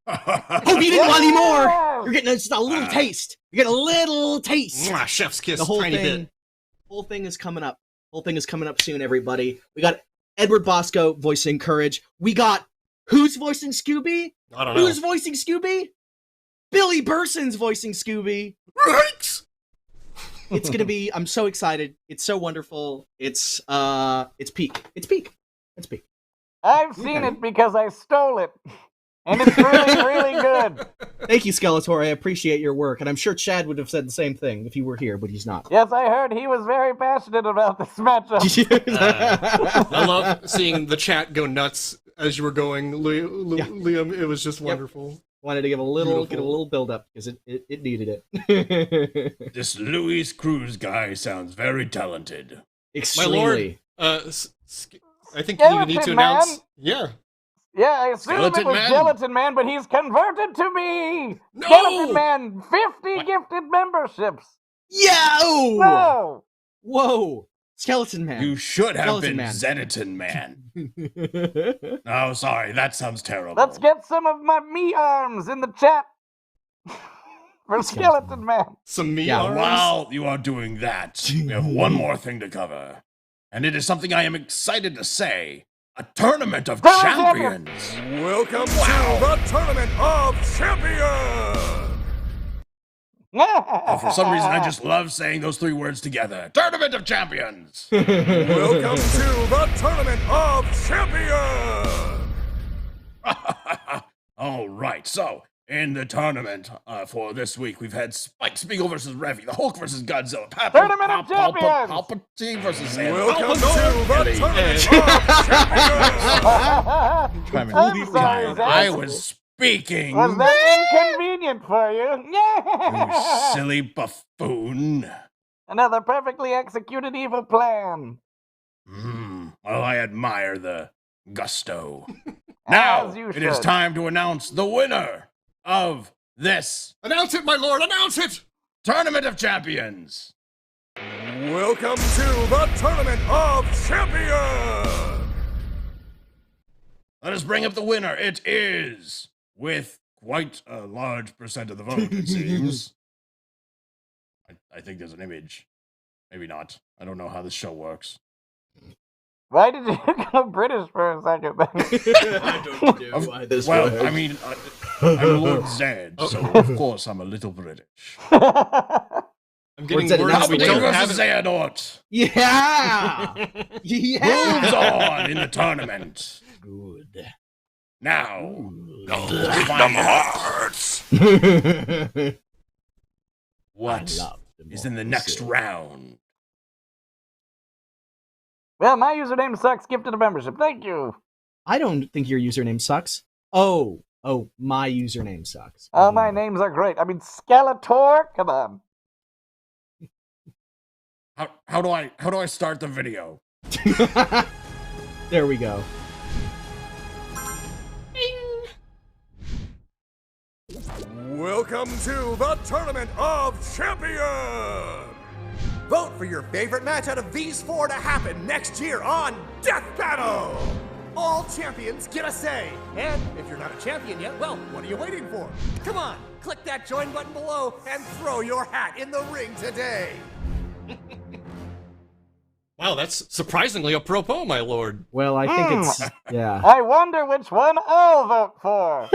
Hope you didn't want any more! Yeah! You're getting just a little taste. You're getting a little taste. Mwah, chef's kiss, The whole tiny thing, bit. whole thing is coming up. Whole thing is coming up soon, everybody. We got Edward Bosco voicing Courage. We got who's voicing Scooby? I don't know. Who's voicing Scooby? Billy Burson's voicing Scooby. Right? It's gonna be. I'm so excited. It's so wonderful. It's peak. It's peak. It's peak. I've seen it because I stole it. And it's really, really good. Thank you, Skeletor. I appreciate your work, and I'm sure Chad would have said the same thing if he were here, but he's not. Yes, I heard he was very passionate about this matchup. I love seeing the chat go nuts as you were going, Liam. It was just wonderful. Wanted to give a little build up because it needed it. This Luis Cruz guy sounds very talented. Extremely. My lord, I think you need to Skeleton announce. Man? Yeah. Yeah, I assumed it Skeleton was Man? Gelatin Man, but he's converted to me! No! Skeleton Man, 50 gifted memberships! Yeah! No! Whoa! Skeleton Man. You should have Skeleton been Man. Zediton Man. Oh, sorry, that sounds terrible. Let's get some of my me arms in the chat for Skeleton Man. Some me Yeah, arms. While you are doing that, we have one more thing to cover. And it is something I am excited to say. A tournament of Tournament champions. Welcome to the Tournament of Champions. Oh, for some reason, I just love saying those 3 words together. Tournament of Champions! Welcome to the Tournament of Champions! All right, so in the tournament for this week, we've had Spike Spiegel versus Revy, the Hulk versus Godzilla, Tournament of Champions! Palpatine versus Zedd. Welcome to the Tournament of Champions! I'm sorry, Zedd. I was speaking. Was that inconvenient for you? You silly buffoon. Another perfectly executed evil plan. Well, I admire the gusto. Now, As you it is should. time to announce the winner of this Announce it, my lord, announce it! Tournament of Champions. Welcome to the Tournament of Champions! Let us bring up the winner. It is, with quite a large percent of the vote, it seems. I think there's an image. Maybe not. I don't know how this show works. Why did you go British for a second? I don't know why this Well, works. I mean, I'm Lord Zedd, so of course I'm a little British. I'm getting Zedd word announced that we the don't winner. have versus it. Xehanort. Yeah! Moves Yeah! on in the tournament. Good. Now, what is in the next round? Well, my username sucks. Gifted a membership. Thank you. I don't think your username sucks. Oh, my username sucks. Oh, my names are great. I mean, Skeletor. Come on. How do I start the video? There we go. Welcome to the Tournament of Champions! Vote for your favorite match out of these 4 to happen next year on Death Battle! All champions get a say. And if you're not a champion yet, well, what are you waiting for? Come on, click that join button below and throw your hat in the ring today. Wow, that's surprisingly apropos, my lord. Well, I think it's yeah. I wonder which one I'll vote for.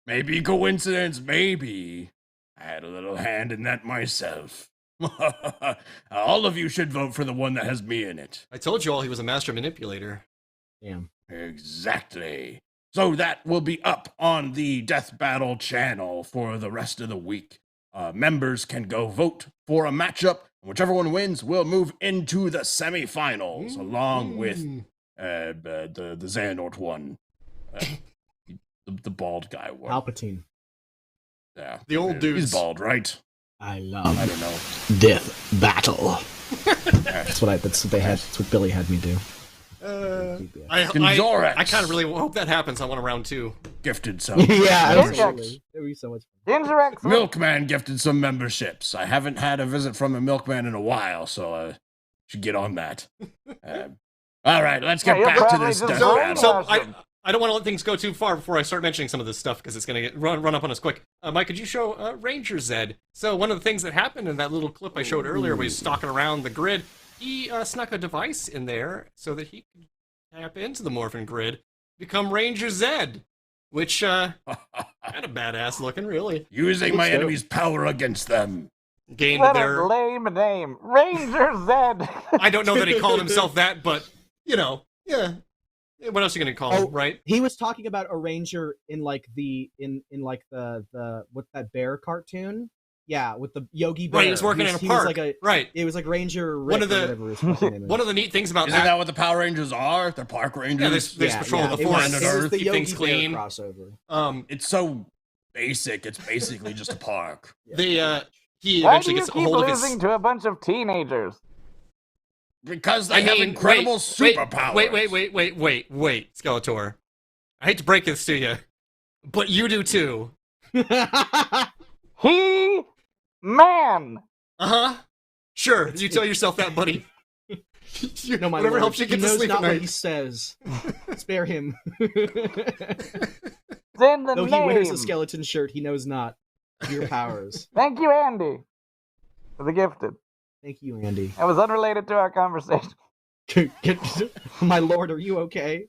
Maybe coincidence, maybe. I had a little hand in that myself. All of you should vote for the one that has me in it. I told you all he was a master manipulator. Damn. Exactly. So that will be up on the Death Battle channel for the rest of the week. Members can go vote for a matchup. Whichever one wins will move into the semifinals, along with the Xehanort one, the bald guy one. Palpatine. Yeah, The old He's dudes. bald, right? I love I don't know. Death Battle. That's what they had. That's what Billy had me do. I Skinzorax. kind of really hope that happens on round 2. Gifted some. Yeah, Yes. absolutely. It would be so much Insurrex. Milkman gifted some memberships. I haven't had a visit from a milkman in a while, so I should get on that. All right, let's get Yeah, you're back to probably this just Death voting Battle. So Awesome. I don't want to let things go too far before I start mentioning some of this stuff because it's going to run up on us quick. Mike, could you show Ranger Zedd? So one of the things that happened in that little clip I showed earlier, where he's stalking around the grid, he snuck a device in there so that he could tap into the Morphin Grid, become Ranger Zedd, which kind of badass looking, really. Using my enemy's power against them. Gained What their. a lame name. Ranger Zedd. I don't know that he called himself that, but you know, yeah. What else are you gonna call him, right? He was talking about a ranger in like the what's that bear cartoon? Yeah, with the Yogi Bear. Right, he was working in a He was park. like Right. It was like Ranger Rick One of or the- whatever his fucking name is. One of the neat things about Isn't that what the Power Rangers are? They're park yeah, rangers. they patrol the it was, forest, it was the keep Yogi things Bear clean. crossover. It's so basic. It's basically just a park. He Why do eventually you gets a keep hold of losing his. to a bunch of teenagers? Because they have incredible superpowers. Wait, Skeletor. I hate to break this to you, but you do too. He-Man. Uh-huh. Sure, you tell yourself that, buddy. No, my Whatever lord, helps you get he to knows sleep not at what night. he says. Spare him. It's in the Though he name. wears a skeleton shirt, he knows not your powers. Thank you, Andy, for the gifted. Thank you, Andy. That was unrelated to our conversation. My lord, are you okay?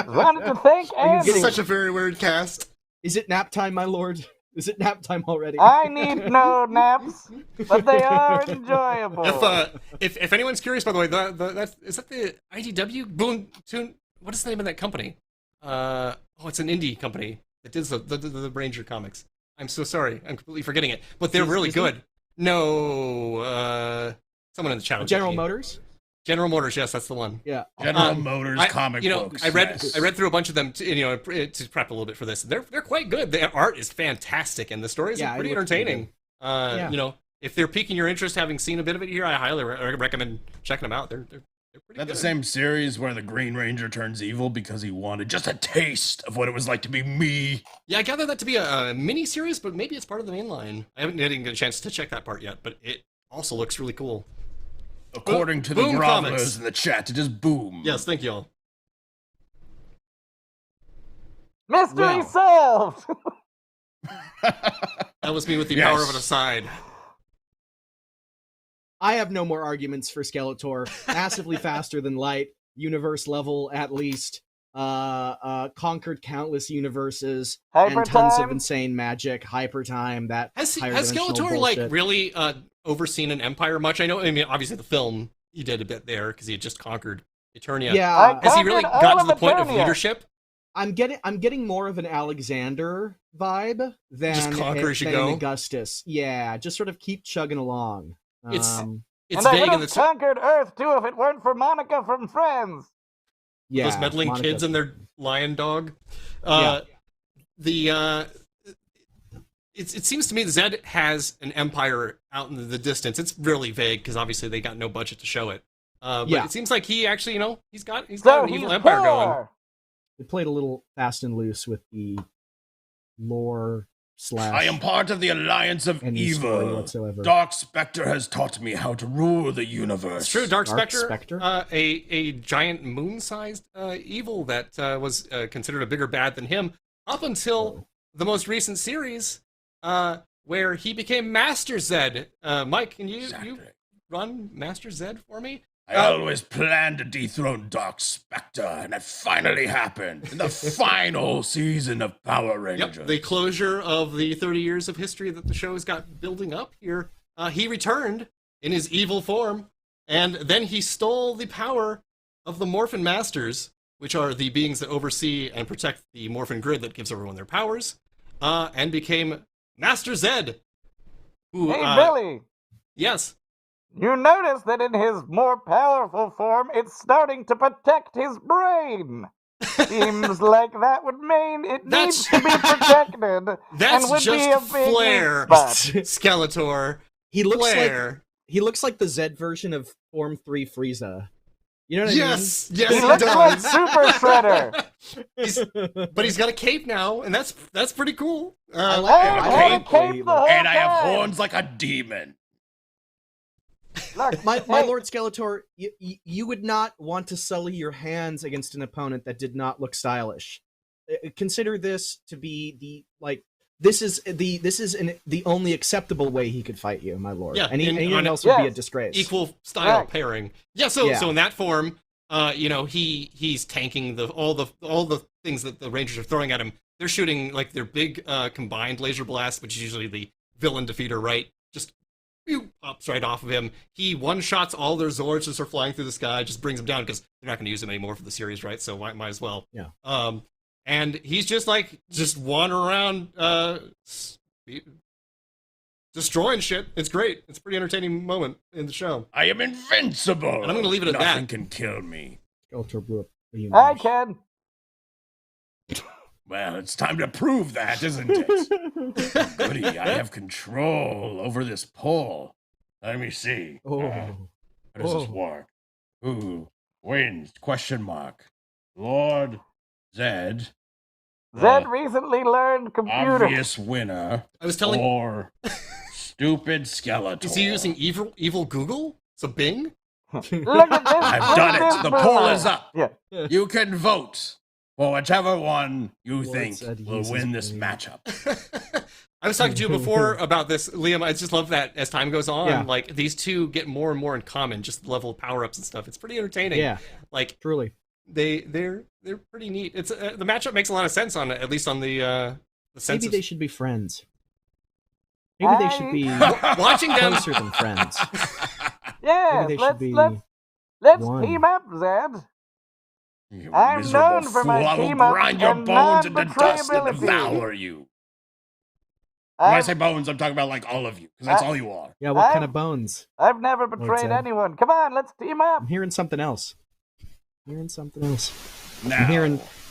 Wanted to thank Are you Andy. It's such a very weird cast. Is it nap time, my lord? Is it nap time already? I need no naps, but they are enjoyable. If anyone's curious, by the way, is that the IDW Boon Toon? What is the name of that company? It's an indie company that does the Ranger comics. I'm so sorry, I'm completely forgetting it, but they're really good. No, someone in the chat. General Motors. General Motors, yes, that's the one. Yeah. General Motors comic books. I read through a bunch of them to prep a little bit for this. They're quite good. The art is fantastic, and the stories are pretty entertaining. If they're piquing your interest, having seen a bit of it here, I highly recommend checking them out. They're pretty good. The same series where the Green Ranger turns evil because he wanted just a taste of what it was like to be me. Yeah, I gather that to be a mini series, but maybe it's part of the main line. I haven't had a chance to check that part yet, but it also looks really cool. According to the grovelers in the chat, it is boom. Yes, thank you all. Mystery solved! That was me with the power of an aside. I have no more arguments for Skeletor. Massively faster than light, universe level at least, conquered countless universes, and tons of insane magic, hyper time, that has Skeletor bullshit. Really overseen an empire much? I mean, obviously the film he did a bit there because he had just conquered Eternia. Yeah, has he really gotten to the point of leadership? I'm getting more of an Alexander vibe than just conquer as you go. Augustus. Yeah, just sort of keep chugging along. It's and vague I would in have conquered Earth too if it weren't for Monica from Friends. Yeah, those meddling kids and their lion dog. It seems to me that Zedd has an empire out in the distance. It's really vague because obviously they got no budget to show it. But it seems like he actually, he's got an evil empire going. They played a little fast and loose with the lore / I am part of the Alliance of Evil. Whatsoever. Dark Spectre has taught me how to rule the universe. It's true, Dark Spectre? A giant moon-sized evil that was considered a bigger bad than him up until the most recent series where he became Master Zedd. Mike, can you run Master Zedd for me? I always planned to dethrone Dark Spectre, and it finally happened in the final season of Power Rangers. Yep, the closure of the 30 years of history that the show has got building up here. He returned in his evil form, and then he stole the power of the Morphin Masters, which are the beings that oversee and protect the Morphin grid that gives everyone their powers, and became Master Zedd. Who, hey, Billy! Yes? You notice that in his more powerful form, it's starting to protect his brain. Seems like that would mean it needs to be protected. That's and would just be a big Flair, Skeletor. He looks Flair. He looks like the Zedd version of Form 3 Frieza. You know what I mean? Yes, he looks like Super Shredder. But he's got a cape now, and that's pretty cool. I had a cape the whole and I have time. horns like a demon. Look, my Lord Skeletor, you would not want to sully your hands against an opponent that did not look stylish. Consider this to be this is the only acceptable way he could fight you, my lord. Yeah, anyone else would be a disgrace. Equal style pairing. Yeah, so in that form, he's tanking all the things that the Rangers are throwing at him. They're shooting like their big combined laser blast, which is usually the villain defeater, right? Just pops right off of him. He one-shots all their Zords as they're flying through the sky, just brings them down because they're not going to use them anymore for the series, right? So might as well. Yeah. And he's just wandering around destroying shit. It's great. It's a pretty entertaining moment in the show. I am invincible. And I'm going to leave it at that. Nothing can kill me. Skeletor blew up the universe. I can. Well, it's time to prove that, isn't it? Goody, I have control over this pole. Let me see. How does this work? Who wins? Question mark. Lord Zedd. Zedd recently learned computer. Obvious winner. I was telling. Or stupid Skeletor. Is he using evil Google? So Bing? Look at this. I've done it. The poll is up. Yeah. You can vote for whichever one you Lord think Zedd will uses win this Bing. matchup. I was talking to you before about this, Liam. I just love that as time goes on, like these two get more and more in common, just the level of power-ups and stuff. It's pretty entertaining. Yeah, like truly. They're pretty neat. It's the matchup makes a lot of sense at least on the sense. Maybe they should be friends. Maybe they should be Watching them. closer than friends. Yes, Maybe they should be let's one. team up, Zedd. You I'm miserable known for my fool. I will team up grind your and bones into dust and non-betrayability. devour you. When I I've, say bones, I'm talking about like all of you, because that's all you are. Yeah, what kind I've- of bones? I've never betrayed Zedd. anyone. Come on, let's team up. I'm hearing something else. I'm Now,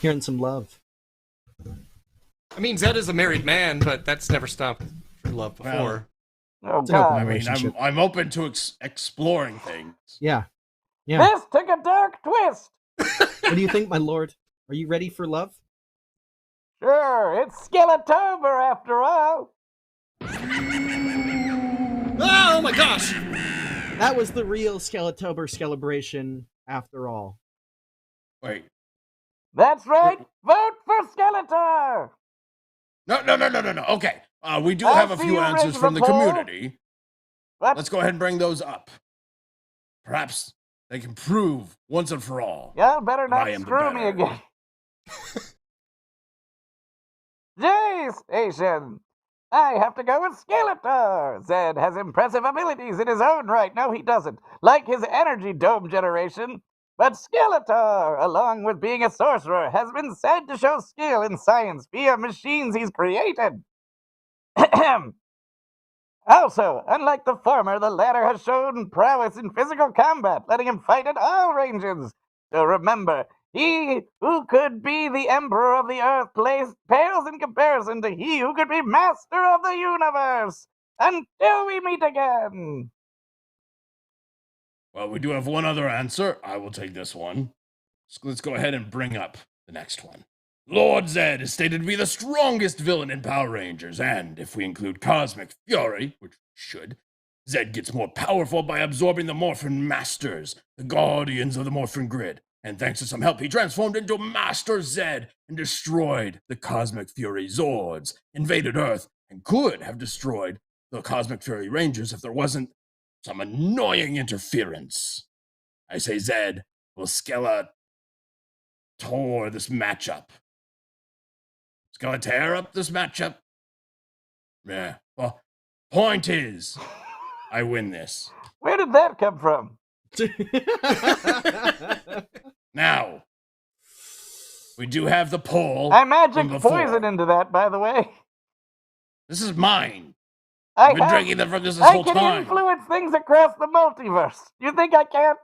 hearing some love. I mean, Zedd is a married man, but that's never stopped true love before. Oh It's an open God, I mean, relationship. I'm open to exploring things. Yeah. this took a dark twist. What do you think, my lord? Are you ready for love? Sure, it's Skeletober after all. Oh my gosh! That was the real Skeletober celebration, after all. Wait. That's right. Vote for Skeletor. No. Okay. We do I have a see few you answers raised from the the poll. community. What? Let's go ahead and bring those up. Perhaps they can prove once and for all. Y'all better I not am the screw me better. again. J Station. I have to go with Skeletor. Zedd has impressive abilities in his own right. No, he doesn't. Like his energy dome generation. But Skeletor, along with being a sorcerer, has been said to show skill in science via machines he's created. Also, unlike the former, the latter has shown prowess in physical combat, letting him fight at all ranges. So remember, he who could be the Emperor of the Earth pales in comparison to he who could be Master of the Universe. Until we meet again. Well, we do have one other answer. I will take this one. So let's go ahead and bring up the next one. Lord Zedd is stated to be the strongest villain in Power Rangers, and if we include Cosmic Fury, which we should, Zedd gets more powerful by absorbing the Morphin Masters, the guardians of the Morphin Grid. And thanks to some help, he transformed into Master Zedd and destroyed the Cosmic Fury Zords, invaded Earth, and could have destroyed the Cosmic Fury Rangers if there wasn't some annoying interference. I say Zedd will Skeletor this matchup. Skeletor up this matchup? Yeah. Well, point is, I win this. Where did that come from? Now, we do have the poll. I from magic before. poison into that, by the way. This is mine. I I've been have- drinking them from this I whole can time. influence things across the multiverse. You think I can't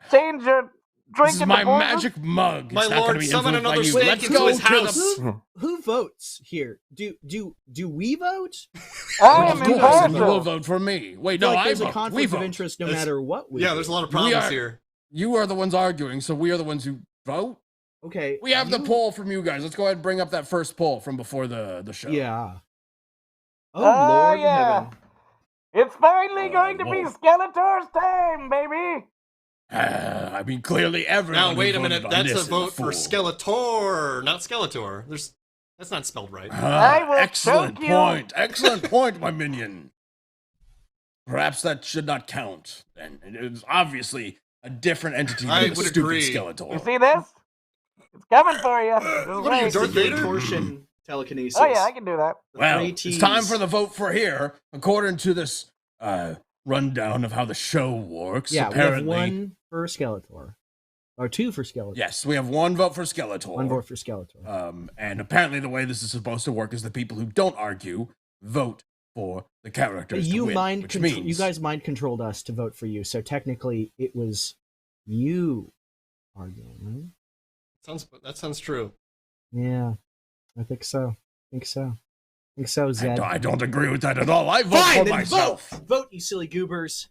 change your drink This is into my poison? magic mug. My It's not lord, gonna be summon influenced by another you. snake Let's into go his to house. the- Who votes here? Do we vote? I am Of course, and you will impartial. vote for me. Wait, I feel no, like I there's a vote. We conflict of vote. interest no There's- matter what we Yeah, do. there's a lot of We problems are- here. You are the ones arguing, so we are the ones who vote. Okay. We have the you- poll from you guys. Let's go ahead and bring up that first poll from before the show. Yeah. Oh, Oh, Lord in yeah. heaven. It's finally going to be whoa. Skeletor's time, baby. I mean, clearly everyone. Now, who wait a voted minute. on That's this a is vote for fool. Skeletor, not Skeletor. That's not spelled right. I will Excellent choke you. point. Excellent point, my minion. Perhaps that should not count. Then it is obviously a different entity than I the would stupid agree. Skeletor. You see this? It's coming for you. What are you, Darth Vader? Torsion telekinesis. Oh, yeah, I can do that. Well, three it's Ts. time for the vote for here. According to this rundown of how the show works, Yeah, apparently, we have one for Skeletor. Or two for Skeletor. yes, we have one vote for Skeletor. One vote for Skeletor. And apparently, the way this is supposed to work is the people who don't argue vote for the characters. you to win, mind which control. means You guys mind controlled us to vote for you, so technically it was you arguing, That sounds true. right? Yeah, I think so. think so, Zedd. I don't agree with that at all. I vote Fine, for then myself. vote, you silly goobers.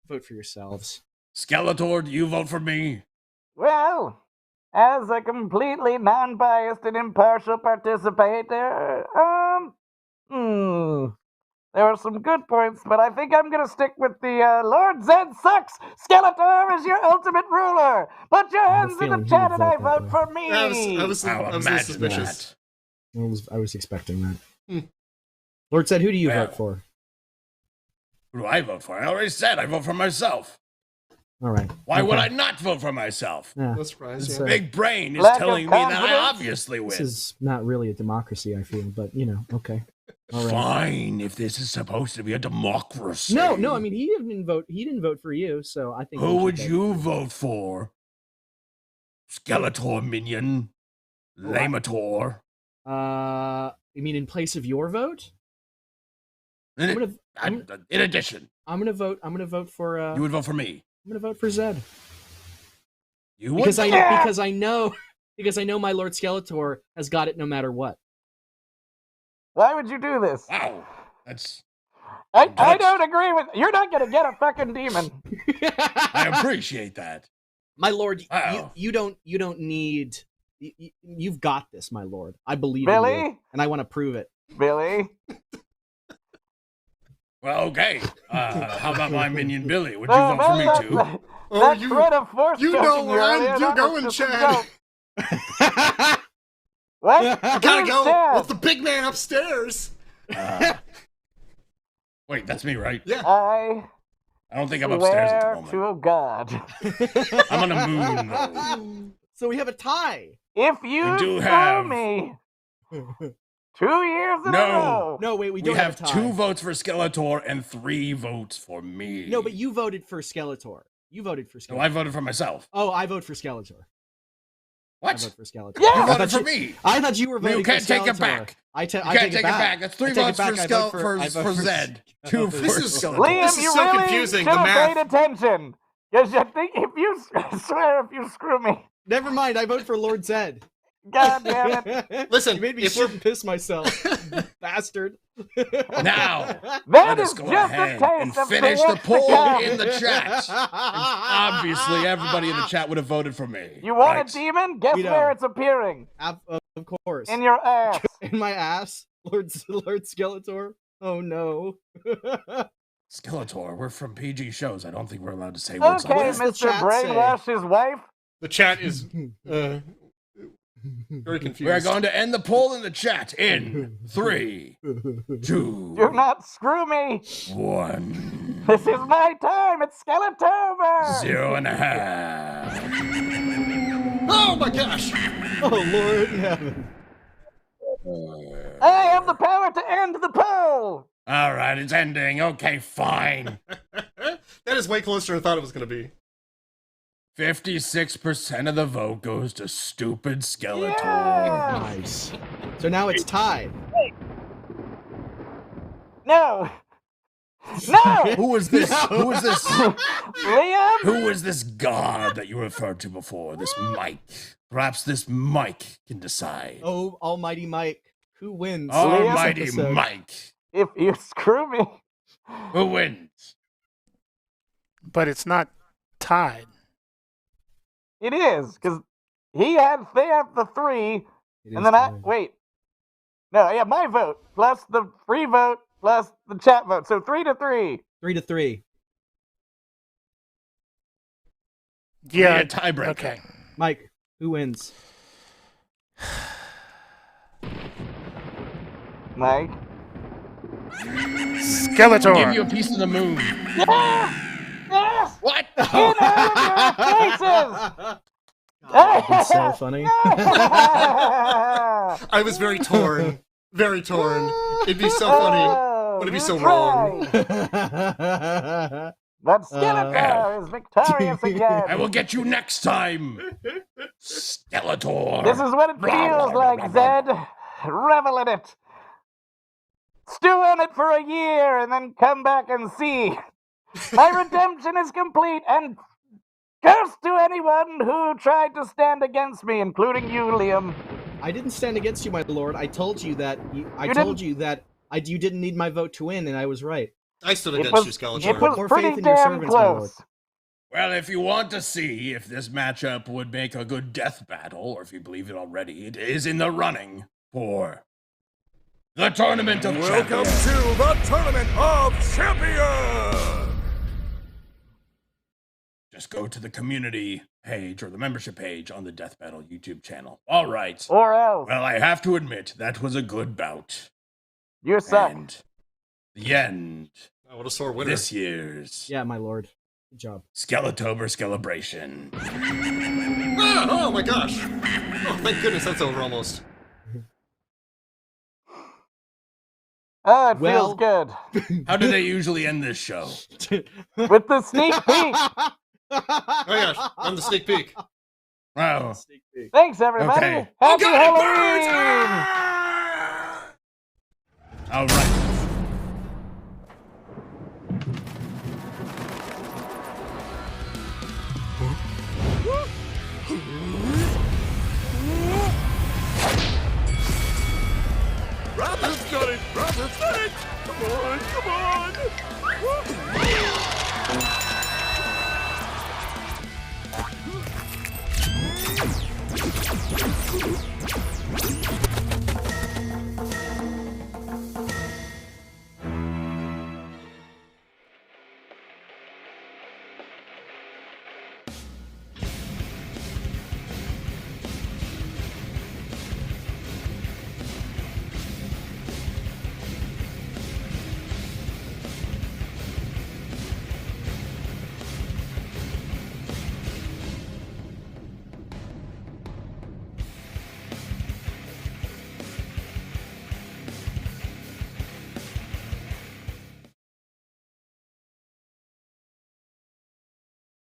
Vote for yourselves. Skeletor, do you vote for me? Well, as a completely non-biased and impartial participator, there are some good points, but I think I'm gonna stick with the Lord Zedd sucks. Skeletor is your ultimate ruler. Put your I have a hands in feeling the he chat would and I vote that vote way. for me. I was I'll a little imagine suspicious. that. I was expecting that. Hmm. Lord Zedd, who do you Well, vote for? Who do I vote for? I already said I vote for myself. All right. Why would Okay. I not vote for myself? Yeah. No surprise. It's, Yeah. Big brain is Lack of telling me that I confidence? obviously This win. is not really a democracy, I feel, but okay. All right. Fine, if this is supposed to be a democracy. No. I mean, he didn't vote. He didn't vote for you, so I think. Who we would should you vote for? Skeletor minion? Lamator? You mean in place of your vote? In addition, I'm gonna vote. I'm gonna vote for. you would vote for me. I'm gonna vote for Zedd You would? because I know my Lord Skeletor has got it no matter what. Why would you do this? Wow, that's. I don't agree with. You're not gonna get a fucking demon. I appreciate that. My Lord, Wow. you don't need. You've got this, my Lord. I believe in Billy? you, and I want to prove it. Billy. Well, okay. How about my minion Billy? Would you vote for me too? That threat of force you know choking where earlier, you're that was going, just a Chad. joke. What? Gotta Who's go Chad? with the big man upstairs. Wait, that's me, right? Yeah. I don't think I'm upstairs at the Swear moment. to God. I'm on a moon, though. So we have a tie. If you do screw have- me 2 years in a No. row. No, wait, we We don't have a tie. 2 votes for Skeletor and 3 votes for me. No, but you voted for Skeletor. You voted for Skeletor. No, I voted for myself. Oh, I vote for Skeletor. I What? vote for Skeletor. Yeah! You I voted thought for me. I thought you were voting You can't for take Skeletor. it back. I You take can't take it back. That's 3 I take votes it back. I vote for I vote for Zedd. 2 for This is- Skeletor. Liam, This is you so really confusing, should the have math. paid attention. Because you think if you swear if you screw me. Never mind. I vote for Lord Zedd. God damn it. Listen, you made me if shit we're- and piss myself, Now, bastard. That let is us go just ahead a taste and of finish the yet to poll come. in the chat. And obviously, everybody in the chat would have voted for me. You want right? a demon? Guess We where don't. it's appearing. Of course. In your ass. In my ass, Lord Skeletor. Oh no. Skeletor, we're from PG shows. I don't think we're allowed to say words Okay, like does the that. Mr. chat Brainwash his wife. the chat is very confused. We're going to end the poll in the chat in 3, 2, Do not screw me. 1, This is my time. It's Skeletober. 0.5. Oh my gosh! Oh Lord in heaven. I have the power to end the poll. All right, it's ending. Okay, fine. That is way closer than I thought it was going to be. 56% of the vote goes to stupid Skeletor. Yeah. Nice. So now it's tied. No. No. Who was this? Who was this? Liam. Who was this god that you referred to before? This Mike. Perhaps this Mike can decide. Oh, Almighty Mike. Who wins? Almighty this episode? Mike. If you screw me. Who wins? But it's not tied. It is, because they have the 3, It and is then I tied. wait. No, yeah, my vote plus the free vote plus the chat vote. So 3-3. 3-3. Yeah. A tiebreaker. Okay. Mike, who wins? Mike. Skeletor. Give you a piece of the moon. Yes! What? In all of your faces! It's so funny. I was very torn. Very torn. It'd be so funny. Oh, But it'd be you so wrong. tried. But Skeletor is victorious again. I will get you next time. Skeletor. This is what it feels like, Zedd. Revel in it. Stew in it for a year and then come back and see. My redemption is complete, and curse to anyone who tried to stand against me, including you, Liam. I didn't stand against you, my lord. I told you that. You didn't need my vote to win, and I was right. I stood It against was- you, It Skeletor. was More pretty faith in your damn servants, my lord. close. Well, if you want to see if this matchup would make a good death battle, or if you believe it already, it is in the running for the Tournament of Welcome Champions. to the Tournament of Champions! Just go to the community page or the membership page on the Death Battle YouTube channel. All right. Or else. Well, I have to admit, that was a good bout. You suck. And the end. Oh, what a sore winner. This year's Yeah, my lord. Good job. Skeletober celebration. Oh my gosh. Oh, thank goodness that's over almost. Oh, it Well- feels good. How do they usually end this show? With the sneak peek. Oh my gosh, on the sneak peek. Oh, Thanks, everybody. okay. Happy Okay, Halloween! birds! All right. Rabbit's got it! Rabbit's got it! Come on, come on!